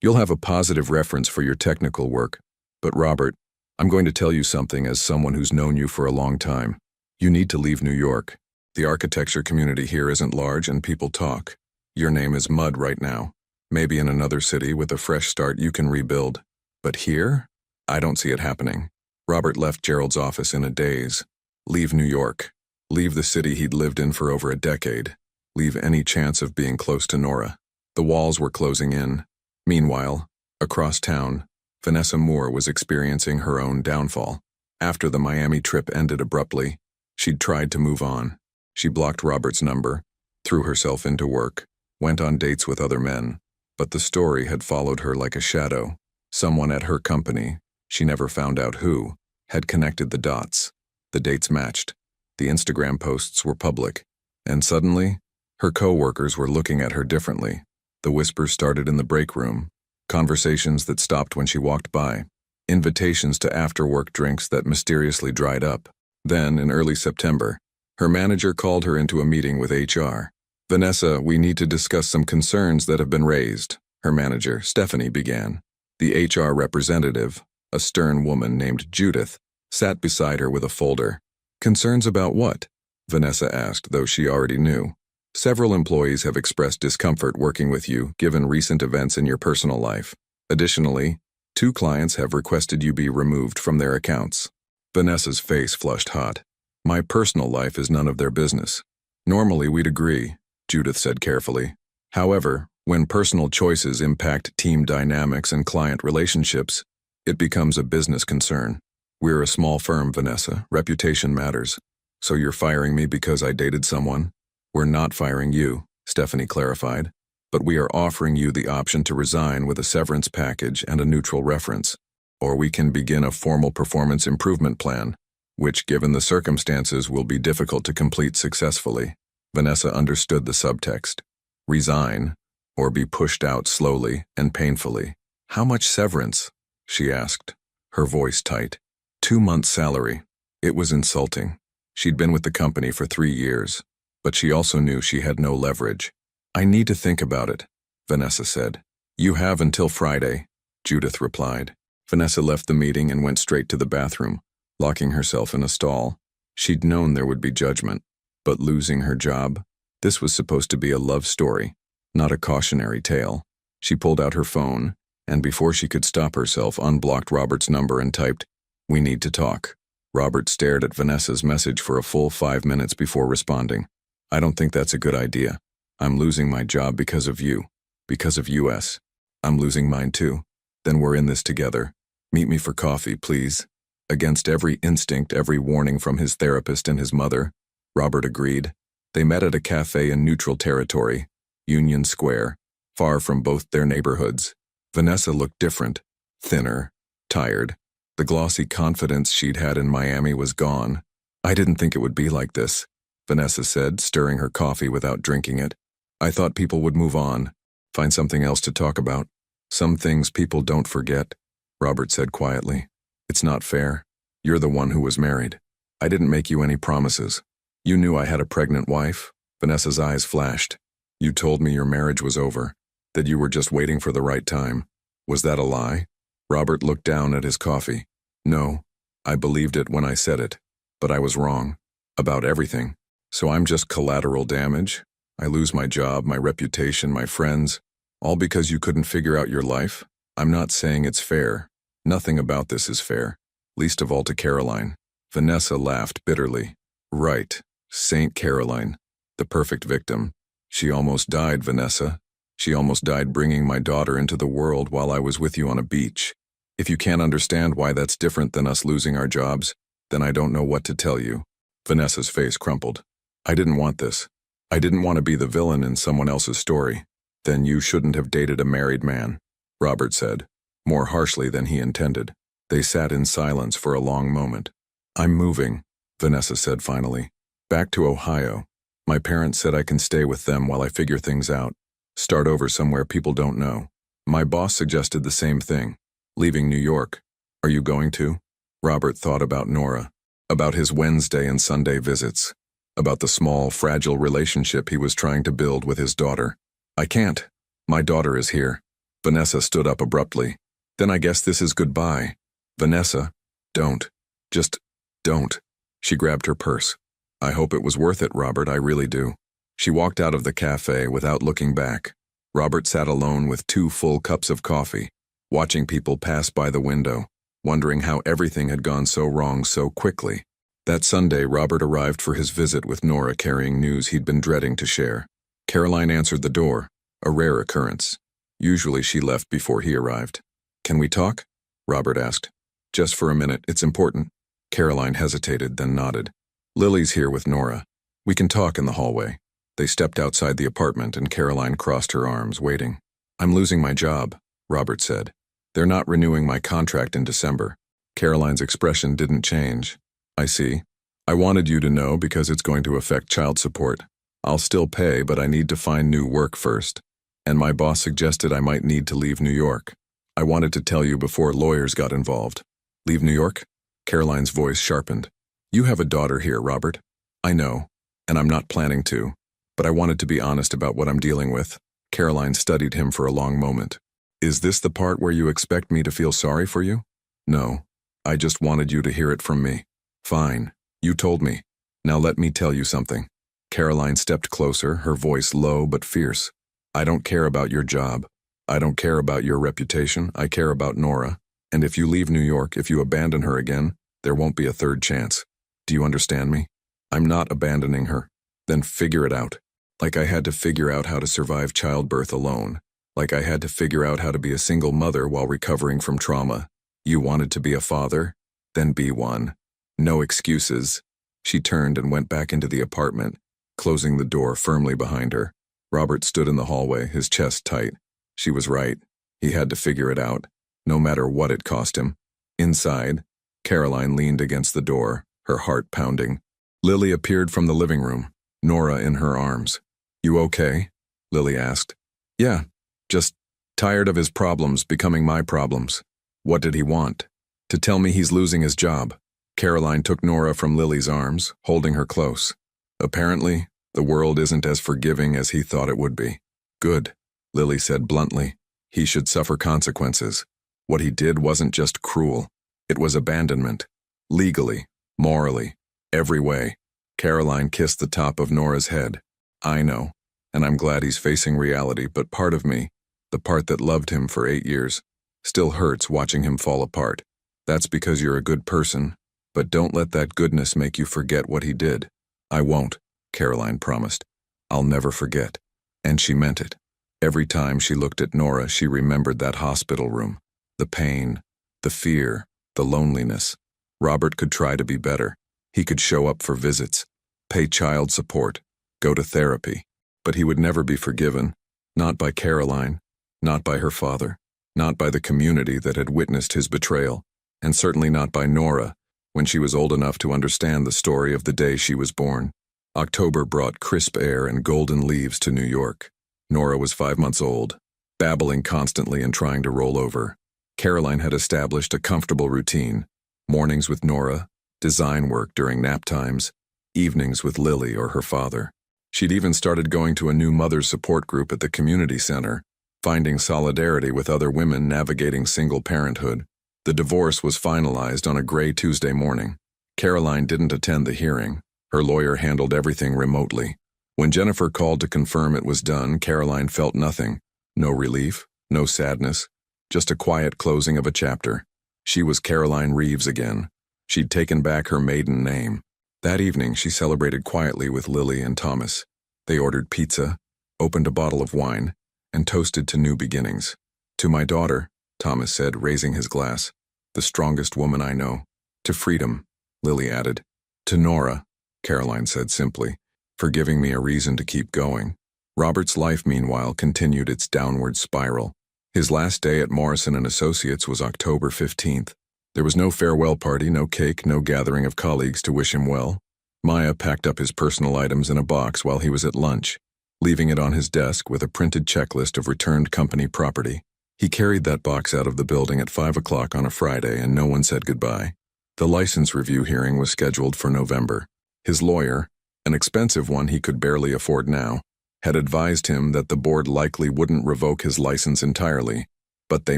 You'll have a positive reference for your technical work. But Robert, I'm going to tell you something as someone who's known you for a long time. You need to leave New York. The architecture community here isn't large and people talk. Your name is mud right now. Maybe in another city with a fresh start you can rebuild. But here? I don't see it happening. Robert left Gerald's office in a daze. Leave New York. Leave the city he'd lived in for over a decade. Leave any chance of being close to Nora. The walls were closing in. Meanwhile, across town, Vanessa Moore was experiencing her own downfall. After the Miami trip ended abruptly, she'd tried to move on. She blocked Robert's number, threw herself into work, went on dates with other men. But the story had followed her like a shadow. Someone at her company, she never found out who, had connected the dots. The dates matched. The Instagram posts were public. And suddenly, her co-workers were looking at her differently. The whispers started in the break room, conversations that stopped when she walked by, invitations to after-work drinks that mysteriously dried up. Then, in early September, her manager called her into a meeting with HR. Vanessa, we need to discuss some concerns that have been raised, her manager, Stephanie, began. The HR representative, a stern woman named Judith, sat beside her with a folder. Concerns about what? Vanessa asked, though she already knew. Several employees have expressed discomfort working with you, given recent events in your personal life. Additionally, 2 clients have requested you be removed from their accounts. Vanessa's face flushed hot. My personal life is none of their business. Normally we'd agree, Judith said carefully. However, when personal choices impact team dynamics and client relationships, it becomes a business concern. We're a small firm, Vanessa. Reputation matters. So you're firing me because I dated someone? We're not firing you, Stephanie clarified, but we are offering you the option to resign with a severance package and a neutral reference. Or we can begin a formal performance improvement plan, which, given the circumstances, will be difficult to complete successfully. Vanessa understood the subtext. Resign, or be pushed out slowly and painfully. How much severance? She asked, her voice tight. 2 months' salary. It was insulting. She'd been with the company for 3 years, but she also knew she had no leverage. I need to think about it, Vanessa said. You have until Friday, Judith replied. Vanessa left the meeting and went straight to the bathroom, locking herself in a stall. She'd known there would be judgment, but losing her job? This was supposed to be a love story, not a cautionary tale. She pulled out her phone, and before she could stop herself, unblocked Robert's number and typed, "We need to talk." Robert stared at Vanessa's message for a full 5 minutes before responding. I don't think that's a good idea. I'm losing my job because of you. Because of US. I'm losing mine too. Then we're in this together. Meet me for coffee, please. Against every instinct, every warning from his therapist and his mother, Robert agreed. They met at a cafe in neutral territory, Union Square, far from both their neighborhoods. Vanessa looked different, thinner, tired. The glossy confidence she'd had in Miami was gone. I didn't think it would be like this, Vanessa said, stirring her coffee without drinking it. I thought people would move on, find something else to talk about. Some things people don't forget, Robert said quietly. It's not fair. You're the one who was married. I didn't make you any promises. You knew I had a pregnant wife. Vanessa's eyes flashed. You told me your marriage was over, that you were just waiting for the right time. Was that a lie? Robert looked down at his coffee. No, I believed it when I said it, but I was wrong. About everything. So I'm just collateral damage? I lose my job, my reputation, my friends, all because you couldn't figure out your life? I'm not saying it's fair. Nothing about this is fair, least of all to Caroline. Vanessa laughed bitterly. Right, Saint Caroline, the perfect victim. She almost died, Vanessa. She almost died bringing my daughter into the world while I was with you on a beach. If you can't understand why that's different than us losing our jobs, then I don't know what to tell you." Vanessa's face crumpled. "I didn't want this. I didn't want to be the villain in someone else's story." "Then you shouldn't have dated a married man," Robert said, more harshly than he intended. They sat in silence for a long moment. "I'm moving," Vanessa said finally. "Back to Ohio. My parents said I can stay with them while I figure things out. Start over somewhere people don't know. My boss suggested the same thing, leaving New York. Are you going to?" Robert thought about Nora, about his Wednesday and Sunday visits, about the small, fragile relationship he was trying to build with his daughter. "I can't. My daughter is here." Vanessa stood up abruptly. "Then I guess this is goodbye." "Vanessa, don't. Just don't." She grabbed her purse. "I hope it was worth it, Robert, I really do." She walked out of the cafe without looking back. Robert sat alone with 2 full cups of coffee, watching people pass by the window, wondering how everything had gone so wrong so quickly. That Sunday, Robert arrived for his visit with Nora carrying news he'd been dreading to share. Caroline answered the door, a rare occurrence. Usually she left before he arrived. "Can we talk?" Robert asked. "Just for a minute, it's important." Caroline hesitated, then nodded. "Lily's here with Nora. We can talk in the hallway." They stepped outside the apartment and Caroline crossed her arms, waiting. "I'm losing my job," Robert said. "They're not renewing my contract in December." Caroline's expression didn't change. "I see. I wanted you to know because it's going to affect child support. I'll still pay, but I need to find new work first. And my boss suggested I might need to leave New York. I wanted to tell you before lawyers got involved." "Leave New York?" Caroline's voice sharpened. "You have a daughter here, Robert." "I know, and I'm not planning to. But I wanted to be honest about what I'm dealing with." Caroline studied him for a long moment. "Is this the part where you expect me to feel sorry for you?" "No. I just wanted you to hear it from me." "Fine. You told me. Now let me tell you something." Caroline stepped closer, her voice low but fierce. "I don't care about your job. I don't care about your reputation. I care about Nora. And if you leave New York, if you abandon her again, there won't be a third chance. Do you understand me? I'm not abandoning her. Then figure it out. Like I had to figure out how to survive childbirth alone. Like I had to figure out how to be a single mother while recovering from trauma. You wanted to be a father? Then be one. No excuses." She turned and went back into the apartment, closing the door firmly behind her. Robert stood in the hallway, his chest tight. She was right. He had to figure it out, no matter what it cost him. Inside, Caroline leaned against the door, her heart pounding. Lily appeared from the living room, Nora in her arms. "You okay?" Lily asked. "Yeah, just tired of his problems becoming my problems." "What did he want?" "To tell me he's losing his job." Caroline took Nora from Lily's arms, holding her close. "Apparently, the world isn't as forgiving as he thought it would be." "Good," Lily said bluntly. "He should suffer consequences. What he did wasn't just cruel. It was abandonment. Legally, morally, every way." Caroline kissed the top of Nora's head. "I know, and I'm glad he's facing reality, but part of me, the part that loved him for 8 years, still hurts watching him fall apart. That's because you're a good person, but don't let that goodness make you forget what he did." "I won't," Caroline promised. "I'll never forget." And she meant it. Every time she looked at Nora, she remembered that hospital room. The pain, the fear, the loneliness. Robert could try to be better. He could show up for visits, pay child support, go to therapy. But he would never be forgiven. Not by Caroline, not by her father, not by the community that had witnessed his betrayal, and certainly not by Nora, when she was old enough to understand the story of the day she was born. October brought crisp air and golden leaves to New York. Nora was 5 months old, babbling constantly and trying to roll over. Caroline had established a comfortable routine: mornings with Nora, design work during nap times, evenings with Lily or her father. She'd even started going to a new mother's support group at the community center, finding solidarity with other women navigating single parenthood. The divorce was finalized on a gray Tuesday morning. Caroline didn't attend the hearing. Her lawyer handled everything remotely. When Jennifer called to confirm it was done, Caroline felt nothing. No relief, no sadness, just a quiet closing of a chapter. She was Caroline Reeves again. She'd taken back her maiden name. That evening, she celebrated quietly with Lily and Thomas. They ordered pizza, opened a bottle of wine, and toasted to new beginnings. To my daughter, Thomas said, raising his glass. The strongest woman I know. To freedom, Lily added. To Nora, Caroline said simply, for giving me a reason to keep going. Robert's life, meanwhile, continued its downward spiral. His last day at Morrison & Associates was October 15th. There was no farewell party, no cake, no gathering of colleagues to wish him well. Maya packed up his personal items in a box while he was at lunch, leaving it on his desk with a printed checklist of returned company property. He carried that box out of the building at 5 o'clock on a Friday, and no one said goodbye. The license review hearing was scheduled for November. His lawyer, an expensive one he could barely afford now, had advised him that the board likely wouldn't revoke his license entirely, but they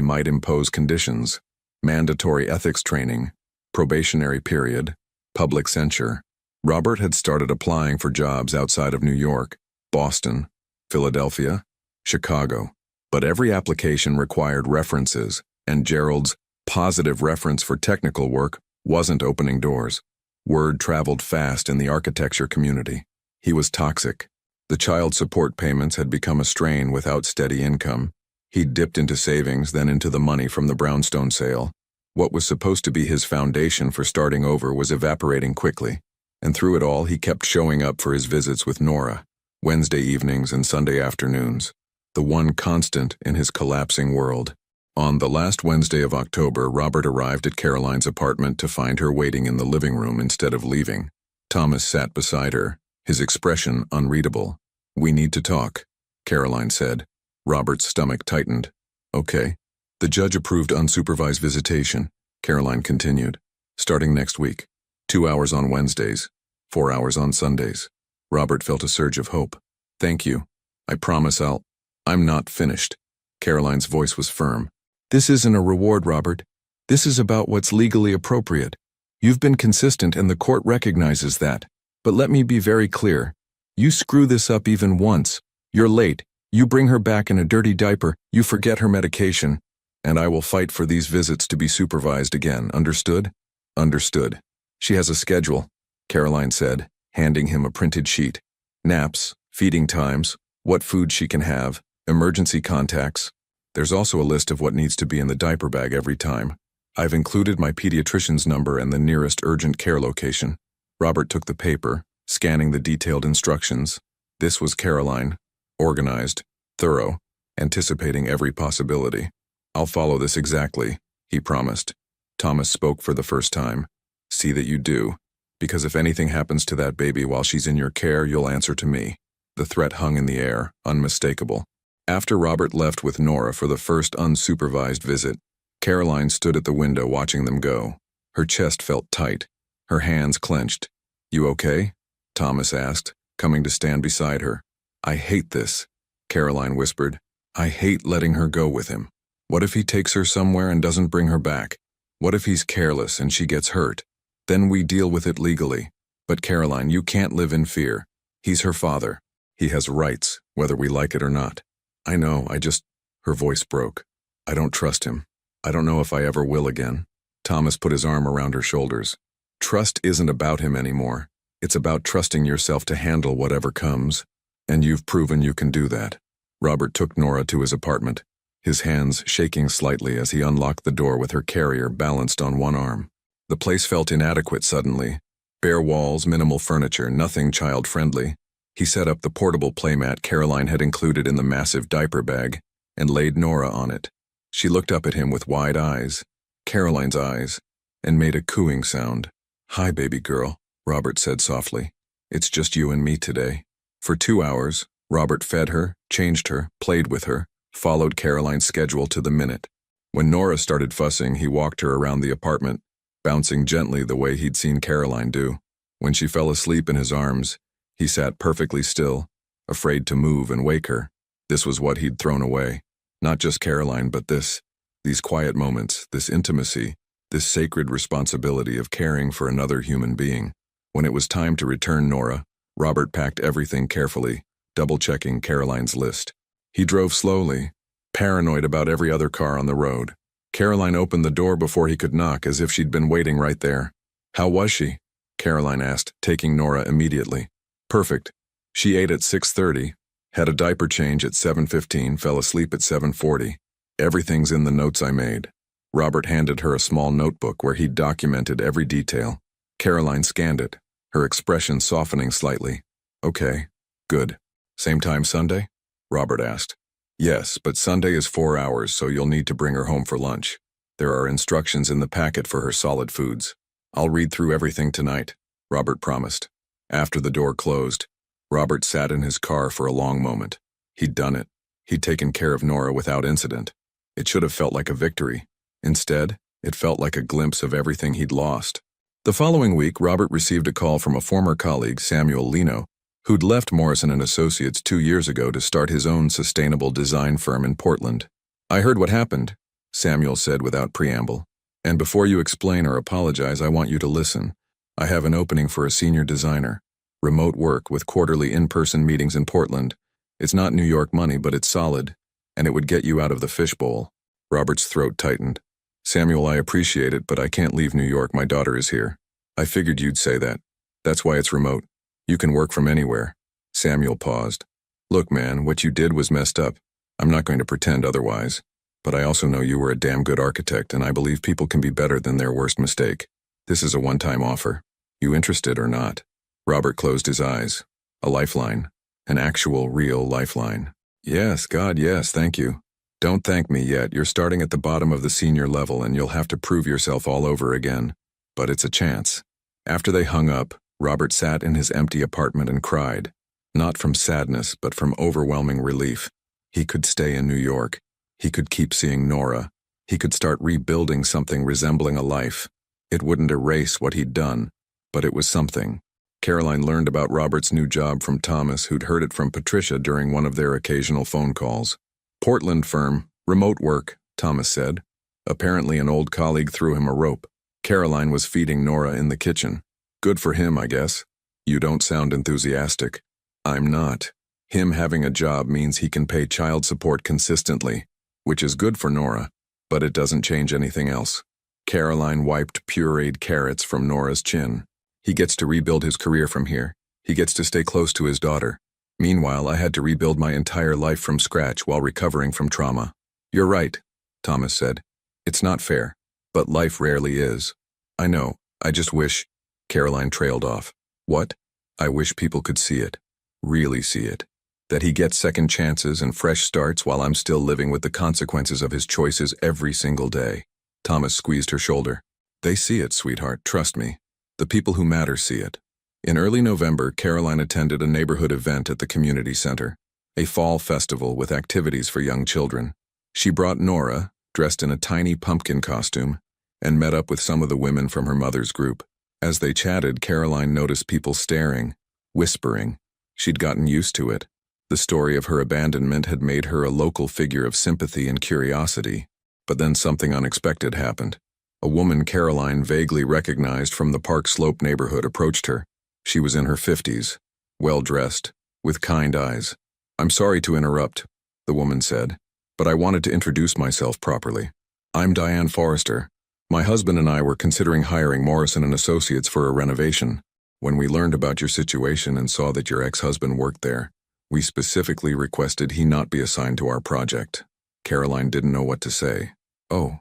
might impose conditions: mandatory ethics training, probationary period, public censure. Robert had started applying for jobs outside of New York, Boston, Philadelphia, Chicago, but every application required references, and Gerald's positive reference for technical work wasn't opening doors. Word traveled fast in the architecture community. He was toxic. The child support payments had become a strain without steady income. He'd dipped into savings, then into the money from the brownstone sale. What was supposed to be his foundation for starting over was evaporating quickly. And through it all, he kept showing up for his visits with Nora, Wednesday evenings and Sunday afternoons, the one constant in his collapsing world. On the last Wednesday of October, Robert arrived at Caroline's apartment to find her waiting in the living room instead of leaving. Thomas sat beside her, his expression unreadable. "We need to talk," Caroline said. Robert's stomach tightened. "Okay." "The judge approved unsupervised visitation," Caroline continued, "starting next week. 2 hours on Wednesdays, 4 hours on Sundays." Robert felt a surge of hope. "Thank you. I promise I'm not finished." Caroline's voice was firm. "This isn't a reward, Robert. This is about what's legally appropriate. You've been consistent and the court recognizes that. But let me be very clear. You screw this up even once, you're late, you bring her back in a dirty diaper, you forget her medication, and I will fight for these visits to be supervised again, understood?" "Understood." "She has a schedule," Caroline said, handing him a printed sheet. "Naps, feeding times, what food she can have, emergency contacts. There's also a list of what needs to be in the diaper bag every time. I've included my pediatrician's number and the nearest urgent care location." Robert took the paper, scanning the detailed instructions. This was Caroline, organized, thorough, anticipating every possibility. "I'll follow this exactly," he promised. Thomas spoke for the first time. "See that you do, because if anything happens to that baby while she's in your care, you'll answer to me." The threat hung in the air, unmistakable. After Robert left with Nora for the first unsupervised visit, Caroline stood at the window watching them go. Her chest felt tight, her hands clenched. "You okay?" Thomas asked, coming to stand beside her. "I hate this," Caroline whispered. "I hate letting her go with him. What if he takes her somewhere and doesn't bring her back? What if he's careless and she gets hurt? Then we deal with it legally. But Caroline, you can't live in fear. He's her father. He has rights, whether we like it or not." "I know, Her voice broke. "I don't trust him. I don't know if I ever will again." Thomas put his arm around her shoulders. "Trust isn't about him anymore. It's about trusting yourself to handle whatever comes. And you've proven you can do that." Robert took Nora to his apartment, his hands shaking slightly as he unlocked the door with her carrier balanced on one arm. The place felt inadequate suddenly. Bare walls, minimal furniture, nothing child-friendly. He set up the portable playmat Caroline had included in the massive diaper bag and laid Nora on it. She looked up at him with wide eyes, Caroline's eyes, and made a cooing sound. "Hi, baby girl," Robert said softly. "It's just you and me today." For 2 hours, Robert fed her, changed her, played with her, followed Caroline's schedule to the minute. When Nora started fussing, he walked her around the apartment, bouncing gently the way he'd seen Caroline do. When she fell asleep in his arms, he sat perfectly still, afraid to move and wake her. This was what he'd thrown away. Not just Caroline, but these quiet moments, this intimacy, this sacred responsibility of caring for another human being. When it was time to return Nora, Robert packed everything carefully, double-checking Caroline's list. He drove slowly, paranoid about every other car on the road. Caroline opened the door before he could knock, as if she'd been waiting right there. "How was she?" Caroline asked, taking Nora immediately. "Perfect. She ate at 6:30. Had a diaper change at 7:15, fell asleep at 7:40. Everything's in the notes I made. Robert handed her a small notebook where he'd documented every detail. Caroline scanned it, her expression softening slightly. Okay, good. Same time Sunday? Robert asked. Yes, but Sunday is 4 hours, so you'll need to bring her home for lunch. There are instructions in the packet for her solid foods. I'll read through everything tonight, Robert promised. After the door closed, Robert sat in his car for a long moment. He'd done it. He'd taken care of Nora without incident. It should have felt like a victory. Instead, it felt like a glimpse of everything he'd lost. The following week, Robert received a call from a former colleague, Samuel Lino, who'd left Morrison & Associates 2 years ago to start his own sustainable design firm in Portland. I heard what happened, Samuel said without preamble. And before you explain or apologize, I want you to listen. I have an opening for a senior designer. Remote work with quarterly in-person meetings in Portland. It's not New York money, but it's solid, and it would get you out of the fishbowl. Robert's throat tightened. Samuel, I appreciate it, but I can't leave New York. My daughter is here. I figured you'd say that. That's why it's remote. You can work from anywhere. Samuel paused. Look, man, what you did was messed up. I'm not going to pretend otherwise. But I also know you were a damn good architect, and I believe people can be better than their worst mistake. This is a one-time offer. You interested or not? Robert closed his eyes. A lifeline. An actual, real lifeline. Yes, God, yes, thank you. Don't thank me yet. You're starting at the bottom of the senior level, and you'll have to prove yourself all over again. But it's a chance. After they hung up, Robert sat in his empty apartment and cried. Not from sadness, but from overwhelming relief. He could stay in New York. He could keep seeing Nora. He could start rebuilding something resembling a life. It wouldn't erase what he'd done, but it was something. Caroline learned about Robert's new job from Thomas, who'd heard it from Patricia during one of their occasional phone calls. Portland firm, remote work, Thomas said. Apparently an old colleague threw him a rope. Caroline was feeding Nora in the kitchen. Good for him, I guess. You don't sound enthusiastic. I'm not. Him having a job means he can pay child support consistently, which is good for Nora, but it doesn't change anything else. Caroline wiped pureed carrots from Nora's chin. He gets to rebuild his career from here. He gets to stay close to his daughter. Meanwhile, I had to rebuild my entire life from scratch while recovering from trauma. You're right, Thomas said. It's not fair, but life rarely is. I know, I just wish... Caroline trailed off. What? I wish people could see it. Really see it. That he gets second chances and fresh starts while I'm still living with the consequences of his choices every single day. Thomas squeezed her shoulder. They see it, sweetheart, trust me. The people who matter see it. In early November, Caroline attended a neighborhood event at the community center, a fall festival with activities for young children. She brought Nora, dressed in a tiny pumpkin costume, and met up with some of the women from her mother's group. As they chatted, Caroline noticed people staring, whispering. She'd gotten used to it. The story of her abandonment had made her a local figure of sympathy and curiosity. But then something unexpected happened. A woman Caroline vaguely recognized from the Park Slope neighborhood approached her. She was in her 50s, well-dressed, with kind eyes. I'm sorry to interrupt, the woman said, but I wanted to introduce myself properly. I'm Diane Forrester. My husband and I were considering hiring Morrison & Associates for a renovation. When we learned about your situation and saw that your ex-husband worked there, we specifically requested he not be assigned to our project. Caroline didn't know what to say. Oh,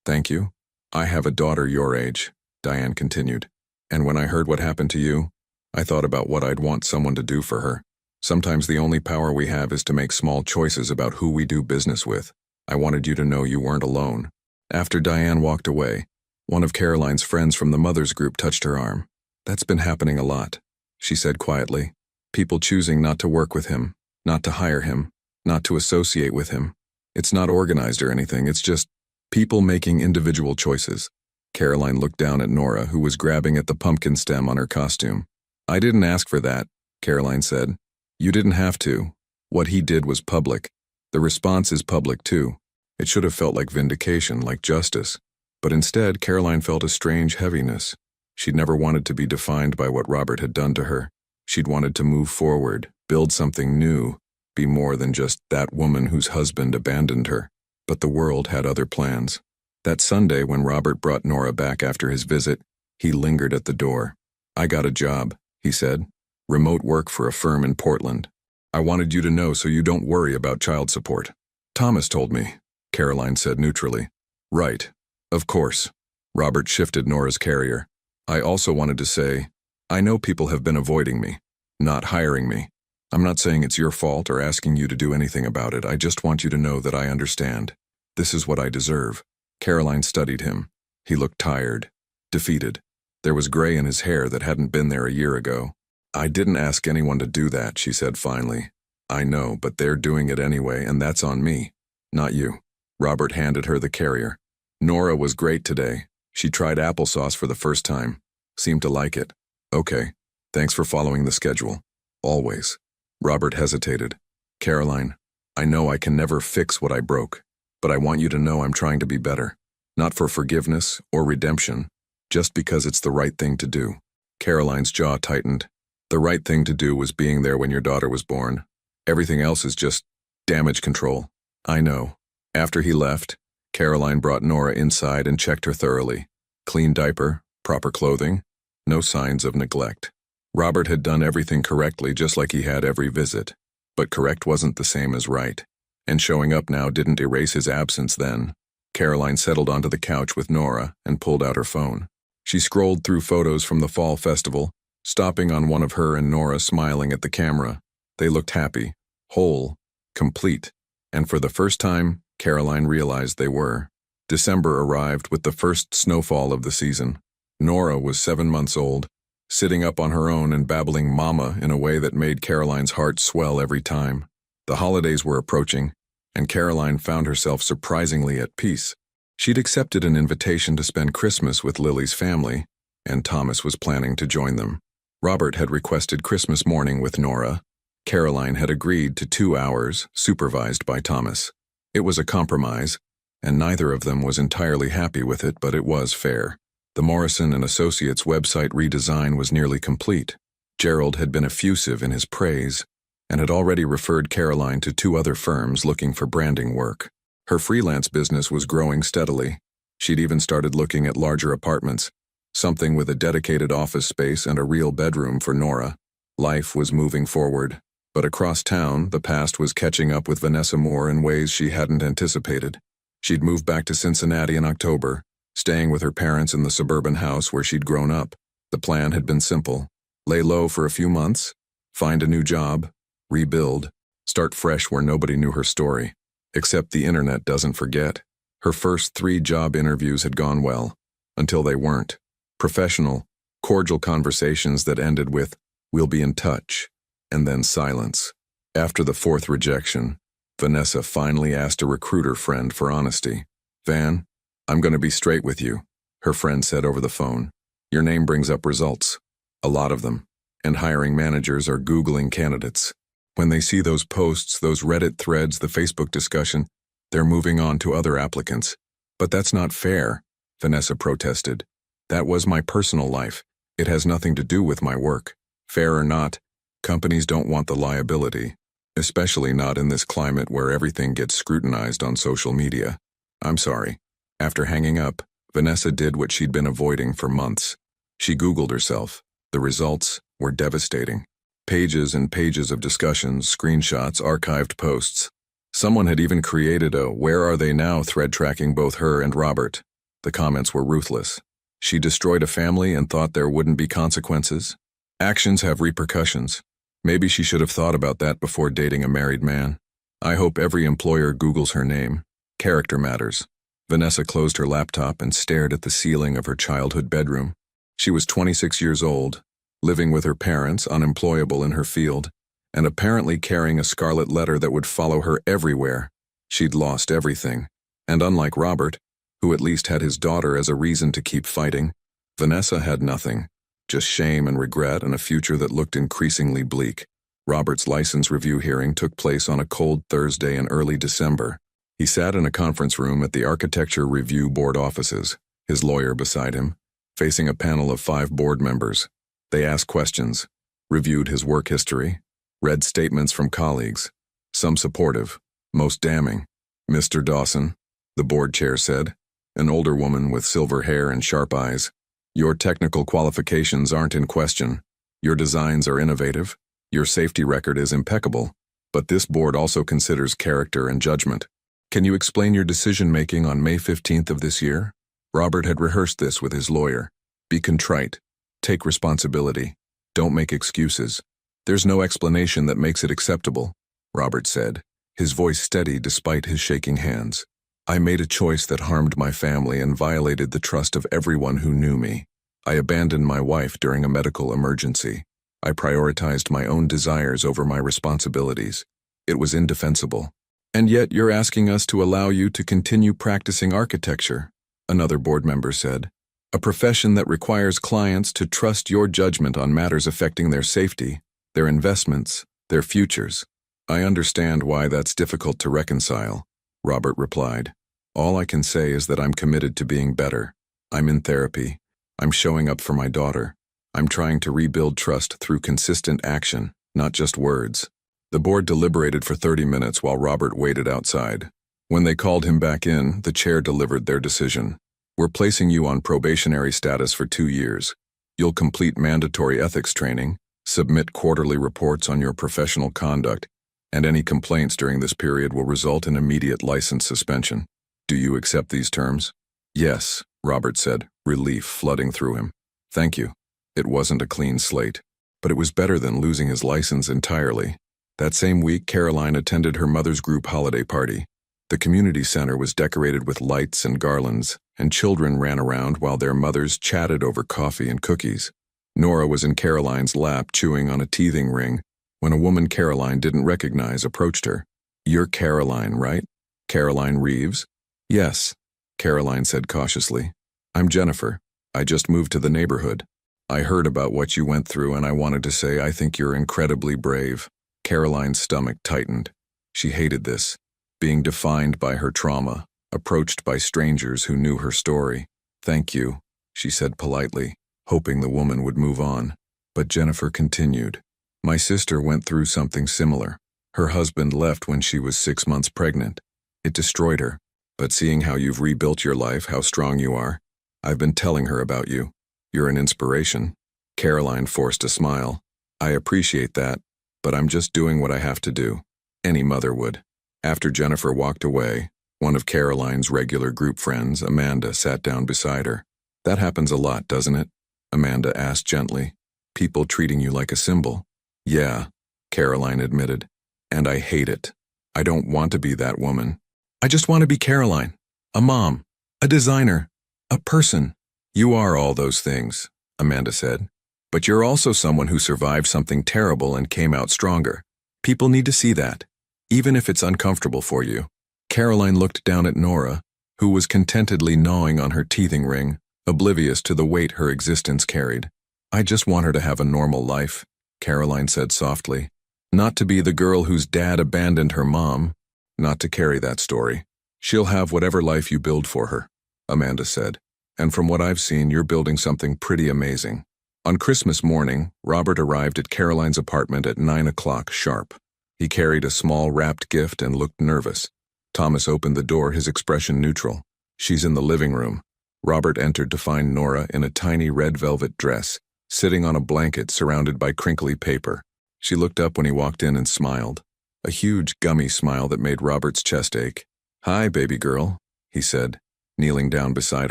thank you. I have a daughter your age, Diane continued. And when I heard what happened to you, I thought about what I'd want someone to do for her. Sometimes the only power we have is to make small choices about who we do business with. I wanted you to know you weren't alone. After Diane walked away, one of Caroline's friends from the mother's group touched her arm. That's been happening a lot, she said quietly. People choosing not to work with him, not to hire him, not to associate with him. It's not organized or anything, it's just people making individual choices. Caroline looked down at Nora, who was grabbing at the pumpkin stem on her costume. I didn't ask for that, Caroline said. You didn't have to. What he did was public. The response is public too. It should have felt like vindication, like justice. But instead, Caroline felt a strange heaviness. She'd never wanted to be defined by what Robert had done to her. She'd wanted to move forward, build something new, be more than just that woman whose husband abandoned her. But the world had other plans. That Sunday, when Robert brought Nora back after his visit, he lingered at the door. I got a job, he said. Remote work for a firm in Portland. I wanted you to know so you don't worry about child support. Thomas told me, Caroline said neutrally. Right. Of course. Robert shifted Nora's carrier. I also wanted to say, I know people have been avoiding me, not hiring me. I'm not saying it's your fault or asking you to do anything about it. I just want you to know that I understand. This is what I deserve. Caroline studied him. He looked tired, defeated. There was gray in his hair that hadn't been there a year ago. I didn't ask anyone to do that, she said finally. I know, but they're doing it anyway, and that's on me, not you. Robert handed her the carrier. Nora was great today. She tried applesauce for the first time. Seemed to like it. Okay. Thanks for following the schedule. Always. Robert hesitated. Caroline, I know I can never fix what I broke, but I want you to know I'm trying to be better. Not for forgiveness or redemption, just because it's the right thing to do. Caroline's jaw tightened. The right thing to do was being there when your daughter was born. Everything else is just damage control. I know. After he left, Caroline brought Nora inside and checked her thoroughly. Clean diaper, proper clothing, no signs of neglect. Robert had done everything correctly just like he had every visit. But correct wasn't the same as right. And showing up now didn't erase his absence then. Caroline settled onto the couch with Nora and pulled out her phone. She scrolled through photos from the fall festival, stopping on one of her and Nora smiling at the camera. They looked happy, whole, complete, and for the first time, Caroline realized they were. December arrived with the first snowfall of the season. Nora was 7 months old, sitting up on her own and babbling mama in a way that made Caroline's heart swell every time. The holidays were approaching, and Caroline found herself surprisingly at peace. She'd accepted an invitation to spend Christmas with Lily's family, and Thomas was planning to join them. Robert had requested Christmas morning with Nora. Caroline had agreed to 2 hours, supervised by Thomas. It was a compromise, and neither of them was entirely happy with it, but it was fair. The Morrison & Associates website redesign was nearly complete. Gerald had been effusive in his praise, and had already referred Caroline to 2 other firms looking for branding work. Her freelance business was growing steadily. She'd even started looking at larger apartments, something with a dedicated office space and a real bedroom for Nora. Life was moving forward, but across town, the past was catching up with Vanessa Moore in ways she hadn't anticipated. She'd moved back to Cincinnati in October, staying with her parents in the suburban house where she'd grown up. The plan had been simple. Lay low for a few months, find a new job, rebuild, start fresh where nobody knew her story. Except the internet doesn't forget. Her first 3 job interviews had gone well, until they weren't. Professional, cordial conversations that ended with, "We'll be in touch," and then silence. After the 4th rejection, Vanessa finally asked a recruiter friend for honesty. "Van, I'm going to be straight with you," her friend said over the phone. "Your name brings up results. A lot of them. And hiring managers are Googling candidates. When they see those posts, those Reddit threads, the Facebook discussion, they're moving on to other applicants. But that's not fair," Vanessa protested. "That was my personal life. It has nothing to do with my work. Fair or not, companies don't want the liability, especially not in this climate where everything gets scrutinized on social media. I'm sorry." After hanging up, Vanessa did what she'd been avoiding for months. She Googled herself. The results were devastating. Pages and pages of discussions, screenshots, archived posts. Someone had even created a "Where Are They Now" thread tracking both her and Robert. The comments were ruthless. She destroyed a family and thought there wouldn't be consequences. Actions have repercussions. Maybe she should have thought about that before dating a married man. I hope every employer Googles her name. Character matters. Vanessa closed her laptop and stared at the ceiling of her childhood bedroom. She was 26 years old, living with her parents, unemployable in her field, and apparently carrying a scarlet letter that would follow her everywhere. She'd lost everything. And unlike Robert, who at least had his daughter as a reason to keep fighting, Vanessa had nothing. Just shame and regret and a future that looked increasingly bleak. Robert's license review hearing took place on a cold Thursday in early December. He sat in a conference room at the Architecture Review Board offices, his lawyer beside him, facing a panel of 5 board members. They asked questions, reviewed his work history, read statements from colleagues, some supportive, most damning. "Mr. Dawson," the board chair said, an older woman with silver hair and sharp eyes, "your technical qualifications aren't in question. Your designs are innovative. Your safety record is impeccable. But this board also considers character and judgment. Can you explain your decision-making on May 15th of this year? Robert had rehearsed this with his lawyer. Be contrite. Take responsibility. Don't make excuses. There's no explanation that makes it acceptable, Robert said, his voice steady despite his shaking hands. I made a choice that harmed my family and violated the trust of everyone who knew me. I abandoned my wife during a medical emergency. I prioritized my own desires over my responsibilities. It was indefensible. And yet you're asking us to allow you to continue practicing architecture, another board member said. A profession that requires clients to trust your judgment on matters affecting their safety, their investments, their futures. I understand why that's difficult to reconcile, Robert replied. All I can say is that I'm committed to being better. I'm in therapy. I'm showing up for my daughter. I'm trying to rebuild trust through consistent action, not just words. The board deliberated for 30 minutes while Robert waited outside. When they called him back in, the chair delivered their decision. We're placing you on probationary status for 2 years. You'll complete mandatory ethics training, submit quarterly reports on your professional conduct, and any complaints during this period will result in immediate license suspension. Do you accept these terms? Yes, Robert said, relief flooding through him. Thank you. It wasn't a clean slate, but it was better than losing his license entirely. That same week, Caroline attended her mother's group holiday party. The community center was decorated with lights and garlands, and children ran around while their mothers chatted over coffee and cookies. Nora was in Caroline's lap chewing on a teething ring when a woman Caroline didn't recognize approached her. You're Caroline, right? Caroline Reeves? Yes, Caroline said cautiously. I'm Jennifer. I just moved to the neighborhood. I heard about what you went through and I wanted to say I think you're incredibly brave. Caroline's stomach tightened. She hated this, being defined by her trauma, approached by strangers who knew her story. Thank you, she said politely, hoping the woman would move on. But Jennifer continued. My sister went through something similar. Her husband left when she was 6 months pregnant. It destroyed her. But seeing how you've rebuilt your life, how strong you are, I've been telling her about you. You're an inspiration. Caroline forced a smile. I appreciate that, but I'm just doing what I have to do. Any mother would. After Jennifer walked away, one of Caroline's regular group friends, Amanda, sat down beside her. That happens a lot, doesn't it? Amanda asked gently. People treating you like a symbol. Yeah, Caroline admitted. And I hate it. I don't want to be that woman. I just want to be Caroline. A mom. A designer. A person. You are all those things, Amanda said. But you're also someone who survived something terrible and came out stronger. People need to see that, even if it's uncomfortable for you. Caroline looked down at Nora, who was contentedly gnawing on her teething ring, oblivious to the weight her existence carried. I just want her to have a normal life, Caroline said softly. Not to be the girl whose dad abandoned her mom. Not to carry that story. She'll have whatever life you build for her, Amanda said. And from what I've seen, you're building something pretty amazing. On Christmas morning, Robert arrived at Caroline's apartment at 9 o'clock sharp. He carried a small wrapped gift and looked nervous. Thomas opened the door, his expression neutral. She's in the living room. Robert entered to find Nora in a tiny red velvet dress, sitting on a blanket surrounded by crinkly paper. She looked up when he walked in and smiled. A huge, gummy smile that made Robert's chest ache. Hi, baby girl, he said, kneeling down beside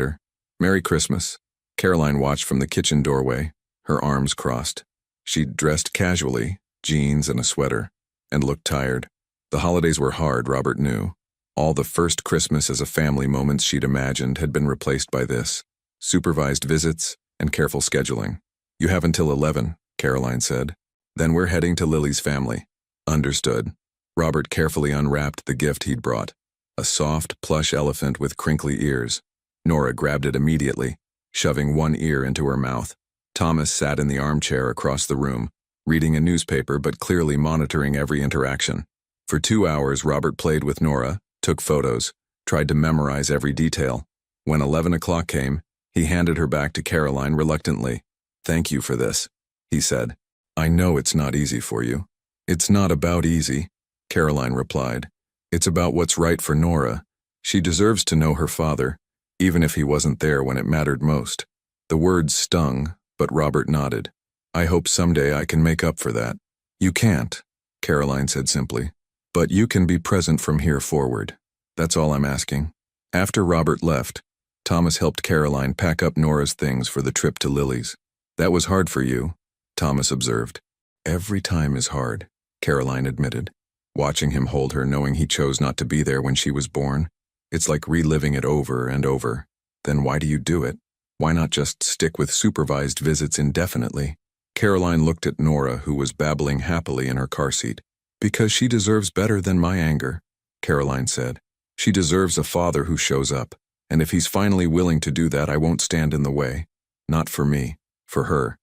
her. Merry Christmas. Caroline watched from the kitchen doorway, her arms crossed. She'd dressed casually, jeans and a sweater, and looked tired. The holidays were hard, Robert knew. All the first Christmas as a family moments she'd imagined had been replaced by this. Supervised visits and careful scheduling. You have until 11, Caroline said. Then we're heading to Lily's family. Understood. Robert carefully unwrapped the gift he'd brought. A soft, plush elephant with crinkly ears. Nora grabbed it immediately, shoving one ear into her mouth. Thomas sat in the armchair across the room, reading a newspaper but clearly monitoring every interaction. For 2 hours, Robert played with Nora, took photos, tried to memorize every detail. When 11 o'clock came, he handed her back to Caroline reluctantly. Thank you for this, he said. I know it's not easy for you. It's not about easy, Caroline replied. It's about what's right for Nora. She deserves to know her father, even if he wasn't there when it mattered most. The words stung, but Robert nodded. I hope someday I can make up for that. You can't, Caroline said simply. But you can be present from here forward. That's all I'm asking. After Robert left, Thomas helped Caroline pack up Nora's things for the trip to Lily's. That was hard for you, Thomas observed. Every time is hard, Caroline admitted. Watching him hold her, knowing he chose not to be there when she was born, it's like reliving it over and over. Then why do you do it? Why not just stick with supervised visits indefinitely? Caroline looked at Nora, who was babbling happily in her car seat. Because she deserves better than my anger, Caroline said. She deserves a father who shows up, and if he's finally willing to do that, I won't stand in the way. Not for me, for her.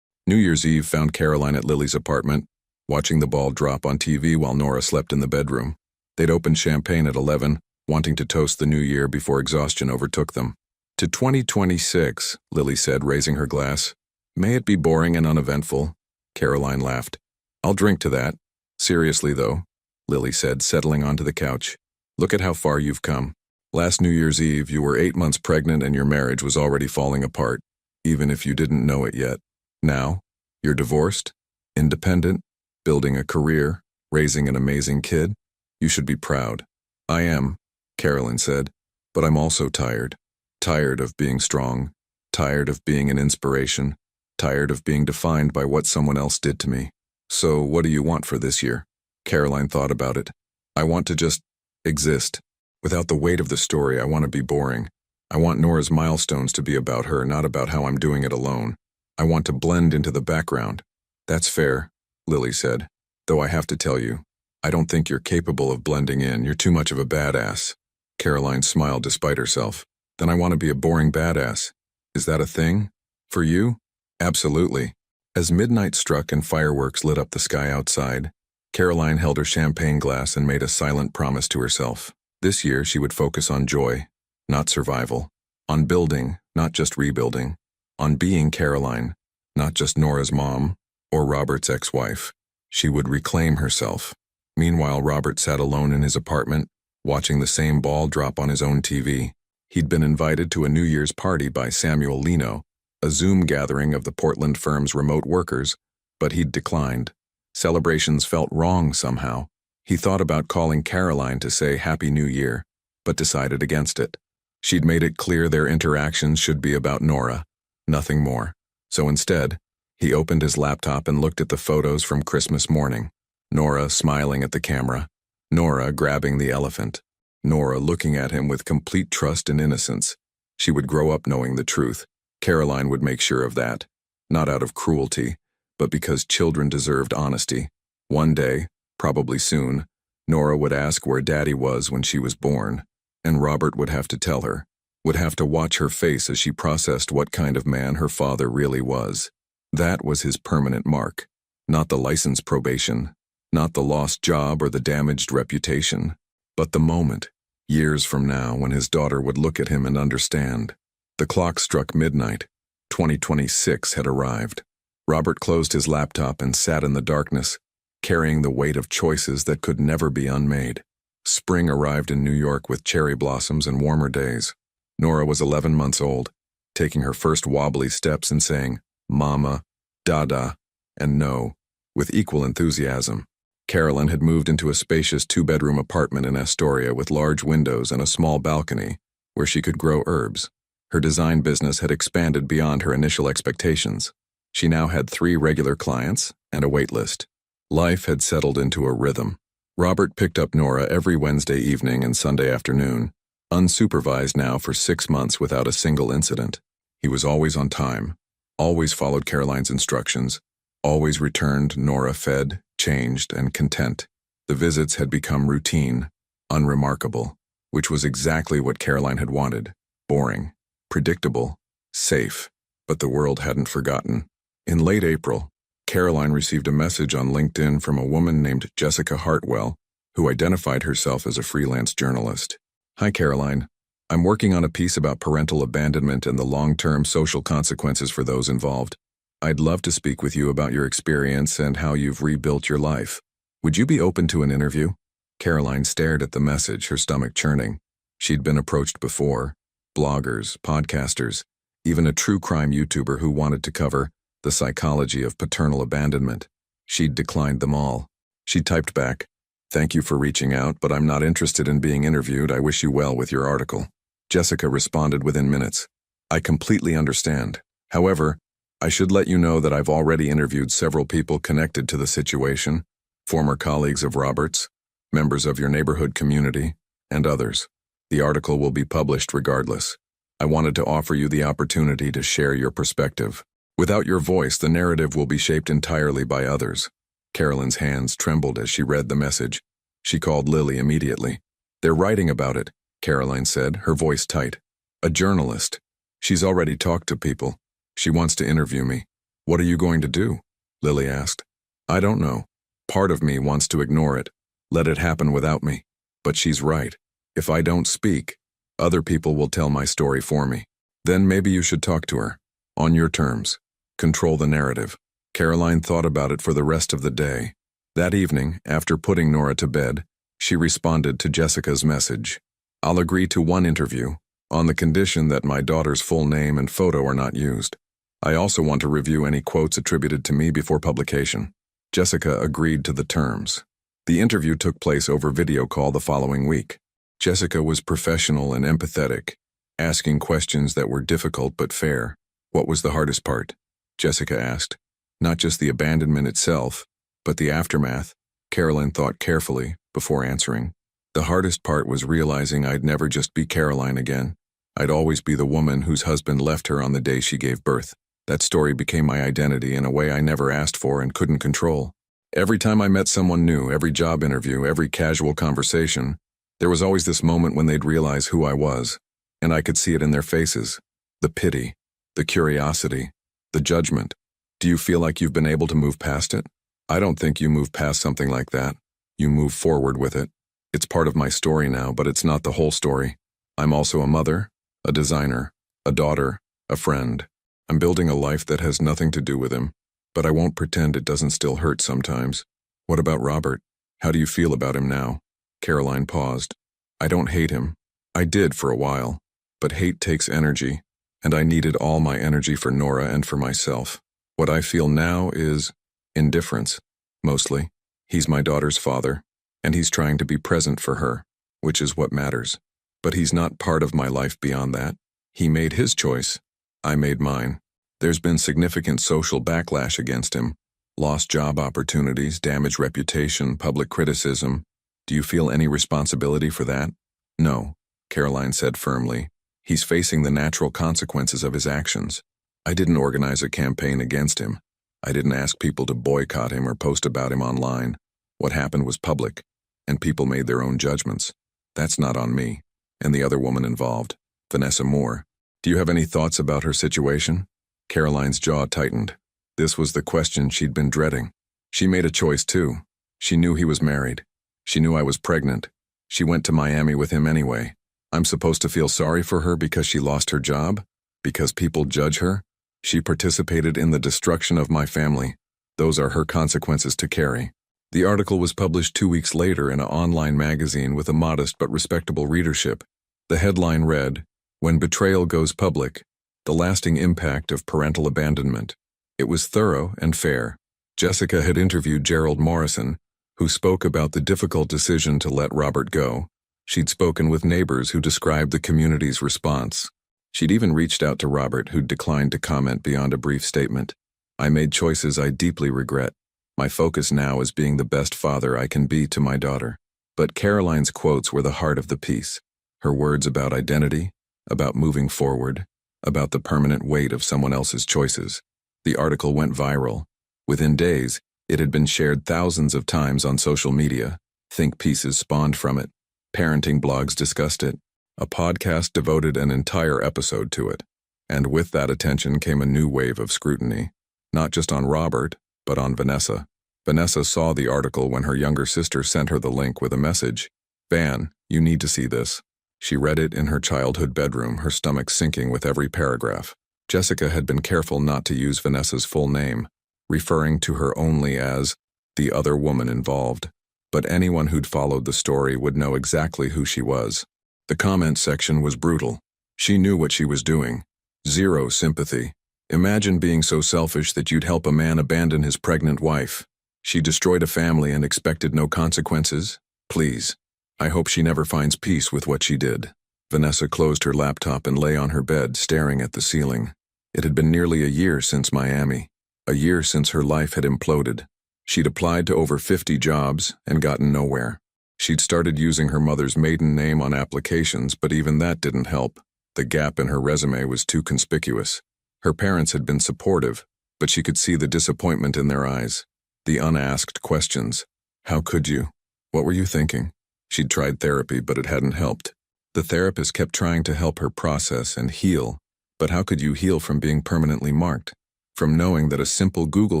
New Year's Eve found Caroline at Lily's apartment, watching the ball drop on TV while Nora slept in the bedroom. They'd opened champagne at 11, wanting to toast the new year before exhaustion overtook them. To 2026, Lily said, raising her glass. May it be boring and uneventful. Caroline laughed. I'll drink to that. Seriously, though, Lily said, settling onto the couch. Look at how far you've come. Last New Year's Eve, you were 8 months pregnant and your marriage was already falling apart, even if you didn't know it yet. Now, you're divorced, independent, building a career, raising an amazing kid. You should be proud. I am, Caroline said, but I'm also tired. Tired of being strong, tired of being an inspiration, tired of being defined by what someone else did to me. So what do you want for this year? Caroline thought about it. I want to just exist. Without the weight of the story, I want to be boring. I want Nora's milestones to be about her, not about how I'm doing it alone. I want to blend into the background. That's fair, Lily said. Though I have to tell you, I don't think you're capable of blending in. You're too much of a badass. Caroline smiled despite herself. Then I want to be a boring badass. Is that a thing? For you? Absolutely. As midnight struck and fireworks lit up the sky outside, Caroline held her champagne glass and made a silent promise to herself. This year she would focus on joy, not survival. On building, not just rebuilding. On being Caroline, not just Nora's mom or Robert's ex-wife. She would reclaim herself. Meanwhile, Robert sat alone in his apartment, watching the same ball drop on his own TV. He'd been invited to a New Year's party by Samuel Lino, a Zoom gathering of the Portland firm's remote workers, but he'd declined. Celebrations felt wrong somehow. He thought about calling Caroline to say Happy New Year, but decided against it. She'd made it clear their interactions should be about Nora, nothing more. So instead, he opened his laptop and looked at the photos from Christmas morning. Nora smiling at the camera, Nora grabbing the elephant, Nora looking at him with complete trust and innocence. She would grow up knowing the truth. Caroline would make sure of that. Not out of cruelty, but because children deserved honesty. One day, probably soon, Nora would ask where Daddy was when she was born, and Robert would have to tell her, would have to watch her face as she processed what kind of man her father really was. That was his permanent mark, not the license probation, not the lost job or the damaged reputation, but the moment, years from now, when his daughter would look at him and understand. The clock struck midnight. 2026 had arrived. Robert closed his laptop and sat in the darkness, carrying the weight of choices that could never be unmade. Spring arrived in New York with cherry blossoms and warmer days. Nora was 11 months old, taking her first wobbly steps and saying, Mama, Dada, and No, with equal enthusiasm. Carolyn had moved into a spacious 2-bedroom apartment in Astoria with large windows and a small balcony where she could grow herbs. Her design business had expanded beyond her initial expectations. She now had 3 regular clients and a wait list. Life had settled into a rhythm. Robert picked up Nora every Wednesday evening and Sunday afternoon, unsupervised now for 6 months without a single incident. He was always on time, always followed Caroline's instructions, always returned Nora fed, changed, and content. The visits had become routine, unremarkable, which was exactly what Caroline had wanted. Boring, predictable, safe, but the world hadn't forgotten. In late April, Caroline received a message on LinkedIn from a woman named Jessica Hartwell, who identified herself as a freelance journalist. Hi, Caroline. I'm working on a piece about parental abandonment and the long-term social consequences for those involved. I'd love to speak with you about your experience and how you've rebuilt your life. Would you be open to an interview? Caroline stared at the message, her stomach churning. She'd been approached before. Bloggers, podcasters, even a true crime YouTuber who wanted to cover the psychology of paternal abandonment. She'd declined them all. She typed back, Thank you for reaching out, but I'm not interested in being interviewed. I wish you well with your article. Jessica responded within minutes. I completely understand. However, I should let you know that I've already interviewed several people connected to the situation, former colleagues of Robert's, members of your neighborhood community, and others. The article will be published regardless. I wanted to offer you the opportunity to share your perspective. Without your voice, the narrative will be shaped entirely by others. Carolyn's hands trembled as she read the message. She called Lily immediately. They're writing about it, Caroline said, her voice tight. A journalist. She's already talked to people. She wants to interview me. What are you going to do? Lily asked. I don't know. Part of me wants to ignore it, let it happen without me. But she's right. If I don't speak, other people will tell my story for me. Then maybe you should talk to her. On your terms. Control the narrative. Caroline thought about it for the rest of the day. That evening, after putting Nora to bed, she responded to Jessica's message. I'll agree to one interview, on the condition that my daughter's full name and photo are not used. I also want to review any quotes attributed to me before publication. Jessica agreed to the terms. The interview took place over video call the following week. Jessica was professional and empathetic, asking questions that were difficult but fair. What was the hardest part? Jessica asked. Not just the abandonment itself, but the aftermath. Caroline thought carefully before answering. The hardest part was realizing I'd never just be Caroline again. I'd always be the woman whose husband left her on the day she gave birth. That story became my identity in a way I never asked for and couldn't control. Every time I met someone new, every job interview, every casual conversation, there was always this moment when they'd realize who I was, and I could see it in their faces. The pity, the curiosity, the judgment. Do you feel like you've been able to move past it? I don't think you move past something like that. You move forward with it. It's part of my story now, but it's not the whole story. I'm also a mother, a designer, a daughter, a friend. I'm building a life that has nothing to do with him, but I won't pretend it doesn't still hurt sometimes. What about Robert? How do you feel about him now? Caroline paused. I don't hate him. I did for a while, but hate takes energy, and I needed all my energy for Nora and for myself. What I feel now is indifference, mostly. He's my daughter's father, and he's trying to be present for her, which is what matters. But he's not part of my life beyond that. He made his choice. I made mine. There's been significant social backlash against him. Lost job opportunities, damaged reputation, public criticism. Do you feel any responsibility for that? No, Caroline said firmly. He's facing the natural consequences of his actions. I didn't organize a campaign against him. I didn't ask people to boycott him or post about him online. What happened was public, and people made their own judgments. That's not on me. And the other woman involved, Vanessa Moore. Do you have any thoughts about her situation? Caroline's jaw tightened. This was the question she'd been dreading. She made a choice too. She knew he was married. She knew I was pregnant. She went to Miami with him anyway. I'm supposed to feel sorry for her because she lost her job? Because people judge her? She participated in the destruction of my family. Those are her consequences to carry. The article was published 2 weeks later in an online magazine with a modest but respectable readership. The headline read, When Betrayal Goes Public, The Lasting Impact of Parental Abandonment. It was thorough and fair. Jessica had interviewed Gerald Morrison, who spoke about the difficult decision to let Robert go. She'd spoken with neighbors who described the community's response. She'd even reached out to Robert, who'd declined to comment beyond a brief statement. I made choices I deeply regret. My focus now is being the best father I can be to my daughter. But Caroline's quotes were the heart of the piece. Her words about identity, about moving forward, about the permanent weight of someone else's choices. The article went viral. Within days, it had been shared thousands of times on social media. Think pieces spawned from it. Parenting blogs discussed it. A podcast devoted an entire episode to it. And with that attention came a new wave of scrutiny. Not just on Robert, but on Vanessa. Vanessa saw the article when her younger sister sent her the link with a message. Van, you need to see this. She read it in her childhood bedroom, her stomach sinking with every paragraph. Jessica had been careful not to use Vanessa's full name, referring to her only as the other woman involved. But anyone who'd followed the story would know exactly who she was. The comment section was brutal. She knew what she was doing. Zero sympathy. Imagine being so selfish that you'd help a man abandon his pregnant wife. She destroyed a family and expected no consequences? Please. I hope she never finds peace with what she did. Vanessa closed her laptop and lay on her bed, staring at the ceiling. It had been nearly a year since Miami. A year since her life had imploded. She'd applied to over 50 jobs and gotten nowhere. She'd started using her mother's maiden name on applications, but even that didn't help. The gap in her resume was too conspicuous. Her parents had been supportive, but she could see the disappointment in their eyes. The unasked questions. How could you? What were you thinking? She'd tried therapy, but it hadn't helped. The therapist kept trying to help her process and heal, but how could you heal from being permanently marked? From knowing that a simple Google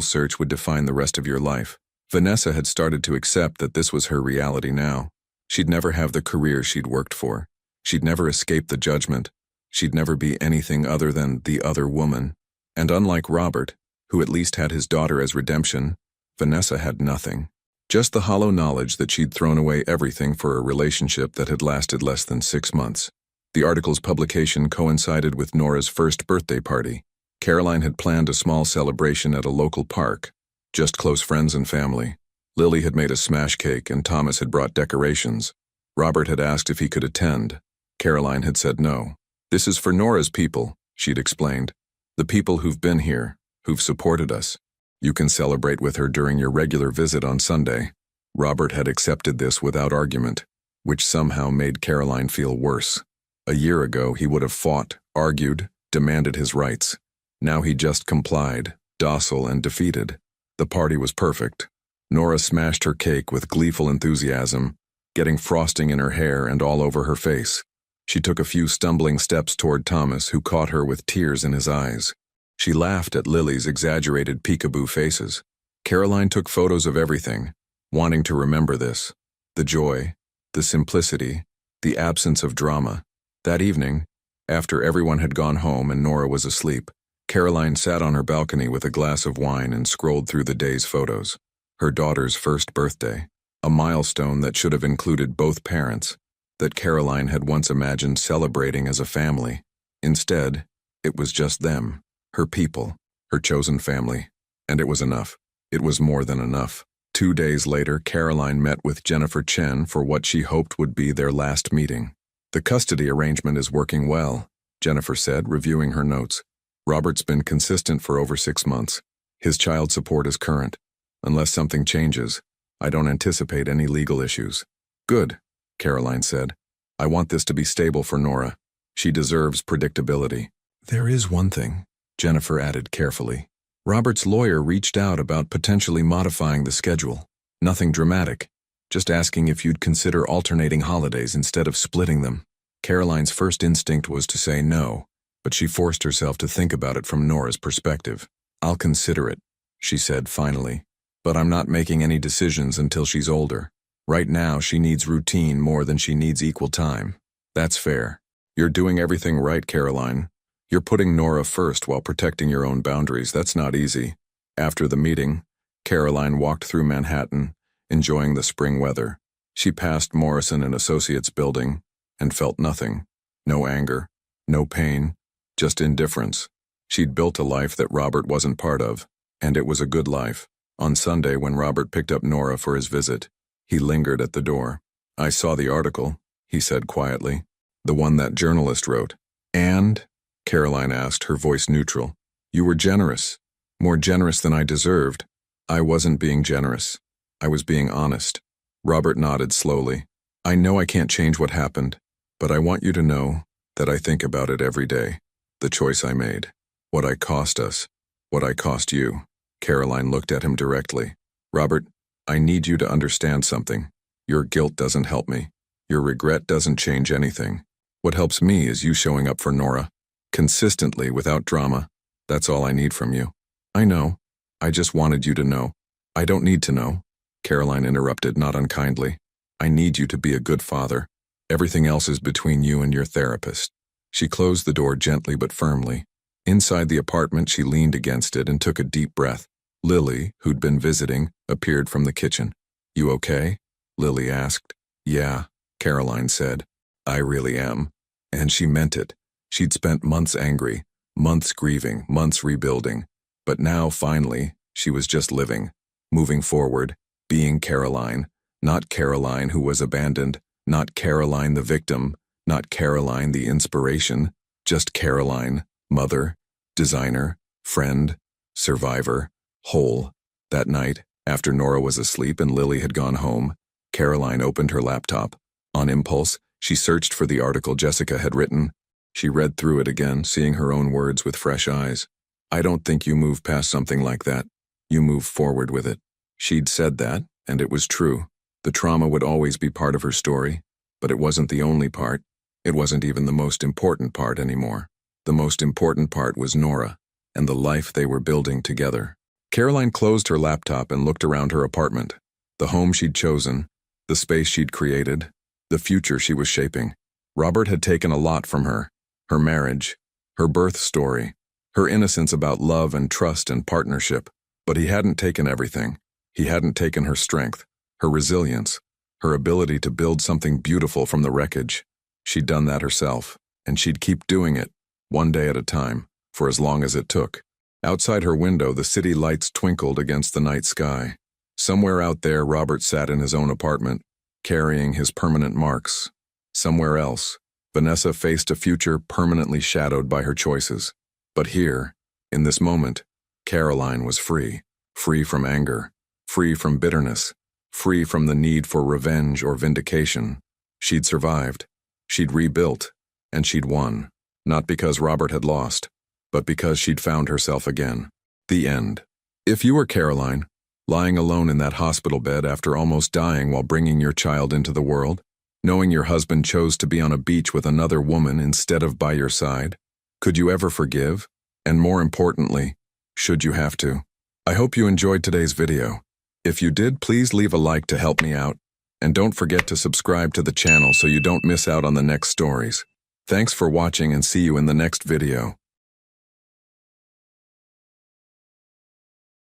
search would define the rest of your life? Vanessa had started to accept that this was her reality now. She'd never have the career she'd worked for. She'd never escape the judgment. She'd never be anything other than the other woman. And unlike Robert, who at least had his daughter as redemption, Vanessa had nothing. Just the hollow knowledge that she'd thrown away everything for a relationship that had lasted less than 6 months. The article's publication coincided with Nora's first birthday party. Caroline had planned a small celebration at a local park. Just close friends and family. Lily had made a smash cake and Thomas had brought decorations. Robert had asked if he could attend. Caroline had said no. This is for Nora's people, she'd explained. The people who've been here, who've supported us. You can celebrate with her during your regular visit on Sunday. Robert had accepted this without argument, which somehow made Caroline feel worse. A year ago, he would have fought, argued, demanded his rights. Now he just complied, docile and defeated. The party was perfect. Nora smashed her cake with gleeful enthusiasm, getting frosting in her hair and all over her face. She took a few stumbling steps toward Thomas, who caught her with tears in his eyes. She laughed at Lily's exaggerated peekaboo faces. Caroline took photos of everything, wanting to remember this. The joy, the simplicity, the absence of drama. That evening, after everyone had gone home and Nora was asleep, Caroline sat on her balcony with a glass of wine and scrolled through the day's photos. Her daughter's first birthday, a milestone that should have included both parents, that Caroline had once imagined celebrating as a family. Instead, it was just them, her people, her chosen family, and it was enough. It was more than enough. 2 days later, Caroline met with Jennifer Chen for what she hoped would be their last meeting. The custody arrangement is working well, Jennifer said, reviewing her notes. Robert's been consistent for over 6 months. His child support is current. Unless something changes, I don't anticipate any legal issues. Good, Caroline said. I want this to be stable for Nora. She deserves predictability. There is one thing, Jennifer added carefully. Robert's lawyer reached out about potentially modifying the schedule. Nothing dramatic, just asking if you'd consider alternating holidays instead of splitting them. Caroline's first instinct was to say no, but she forced herself to think about it from Nora's perspective. I'll consider it, she said finally. But I'm not making any decisions until she's older. Right now, she needs routine more than she needs equal time. That's fair. You're doing everything right, Caroline. You're putting Nora first while protecting your own boundaries. That's not easy. After the meeting, Caroline walked through Manhattan, enjoying the spring weather. She passed Morrison and Associates building and felt nothing. No anger, no pain, just indifference. She'd built a life that Robert wasn't part of, and it was a good life. On Sunday, when Robert picked up Nora for his visit, he lingered at the door. I saw the article, he said quietly. The one that journalist wrote. And? Caroline asked, her voice neutral. You were generous. More generous than I deserved. I wasn't being generous. I was being honest. Robert nodded slowly. I know I can't change what happened, but I want you to know that I think about it every day. The choice I made. What I cost us. What I cost you. Caroline looked at him directly. Robert, I need you to understand something. Your guilt doesn't help me. Your regret doesn't change anything. What helps me is you showing up for Nora. Consistently, without drama. That's all I need from you. I know. I just wanted you to know. I don't need to know. Caroline interrupted, not unkindly. I need you to be a good father. Everything else is between you and your therapist. She closed the door gently but firmly. Inside the apartment, she leaned against it and took a deep breath. Lily, who'd been visiting, appeared from the kitchen. You okay? Lily asked. Yeah, Caroline said. I really am. And she meant it. She'd spent months angry, months grieving, months rebuilding. But now, finally, she was just living. moving forward, being Caroline, not Caroline who was abandoned, not Caroline the victim, not Caroline the inspiration, just Caroline, mother, designer, friend, survivor, whole. That night, after Nora was asleep and Lily had gone home, Caroline opened her laptop. On impulse, she searched for the article Jessica had written. She read through it again, seeing her own words with fresh eyes. "I don't think you move past something like that. You move forward with it." She'd said that, and it was true. The trauma would always be part of her story, but it wasn't the only part. It wasn't even the most important part anymore. The most important part was Nora, and the life they were building together. Caroline closed her laptop and looked around her apartment. The home she'd chosen, the space she'd created, the future she was shaping. Robert had taken a lot from her. Her marriage, her birth story, her innocence about love and trust and partnership. But he hadn't taken everything. He hadn't taken her strength, her resilience, her ability to build something beautiful from the wreckage. She'd done that herself, and she'd keep doing it, one day at a time, for as long as it took. Outside her window, the city lights twinkled against the night sky. Somewhere out there, Robert sat in his own apartment, carrying his permanent marks. Somewhere else, Vanessa faced a future permanently shadowed by her choices. But here, in this moment, Caroline was free. Free from anger, free from bitterness, free from the need for revenge or vindication. She'd survived, she'd rebuilt, and she'd won. Not because Robert had lost, but because she'd found herself again. The end. If you were Caroline, lying alone in that hospital bed after almost dying while bringing your child into the world, knowing your husband chose to be on a beach with another woman instead of by your side, could you ever forgive? And more importantly, should you have to? I hope you enjoyed today's video. If you did, please leave a like to help me out, and don't forget to subscribe to the channel so you don't miss out on the next stories. Thanks for watching and see you in the next video.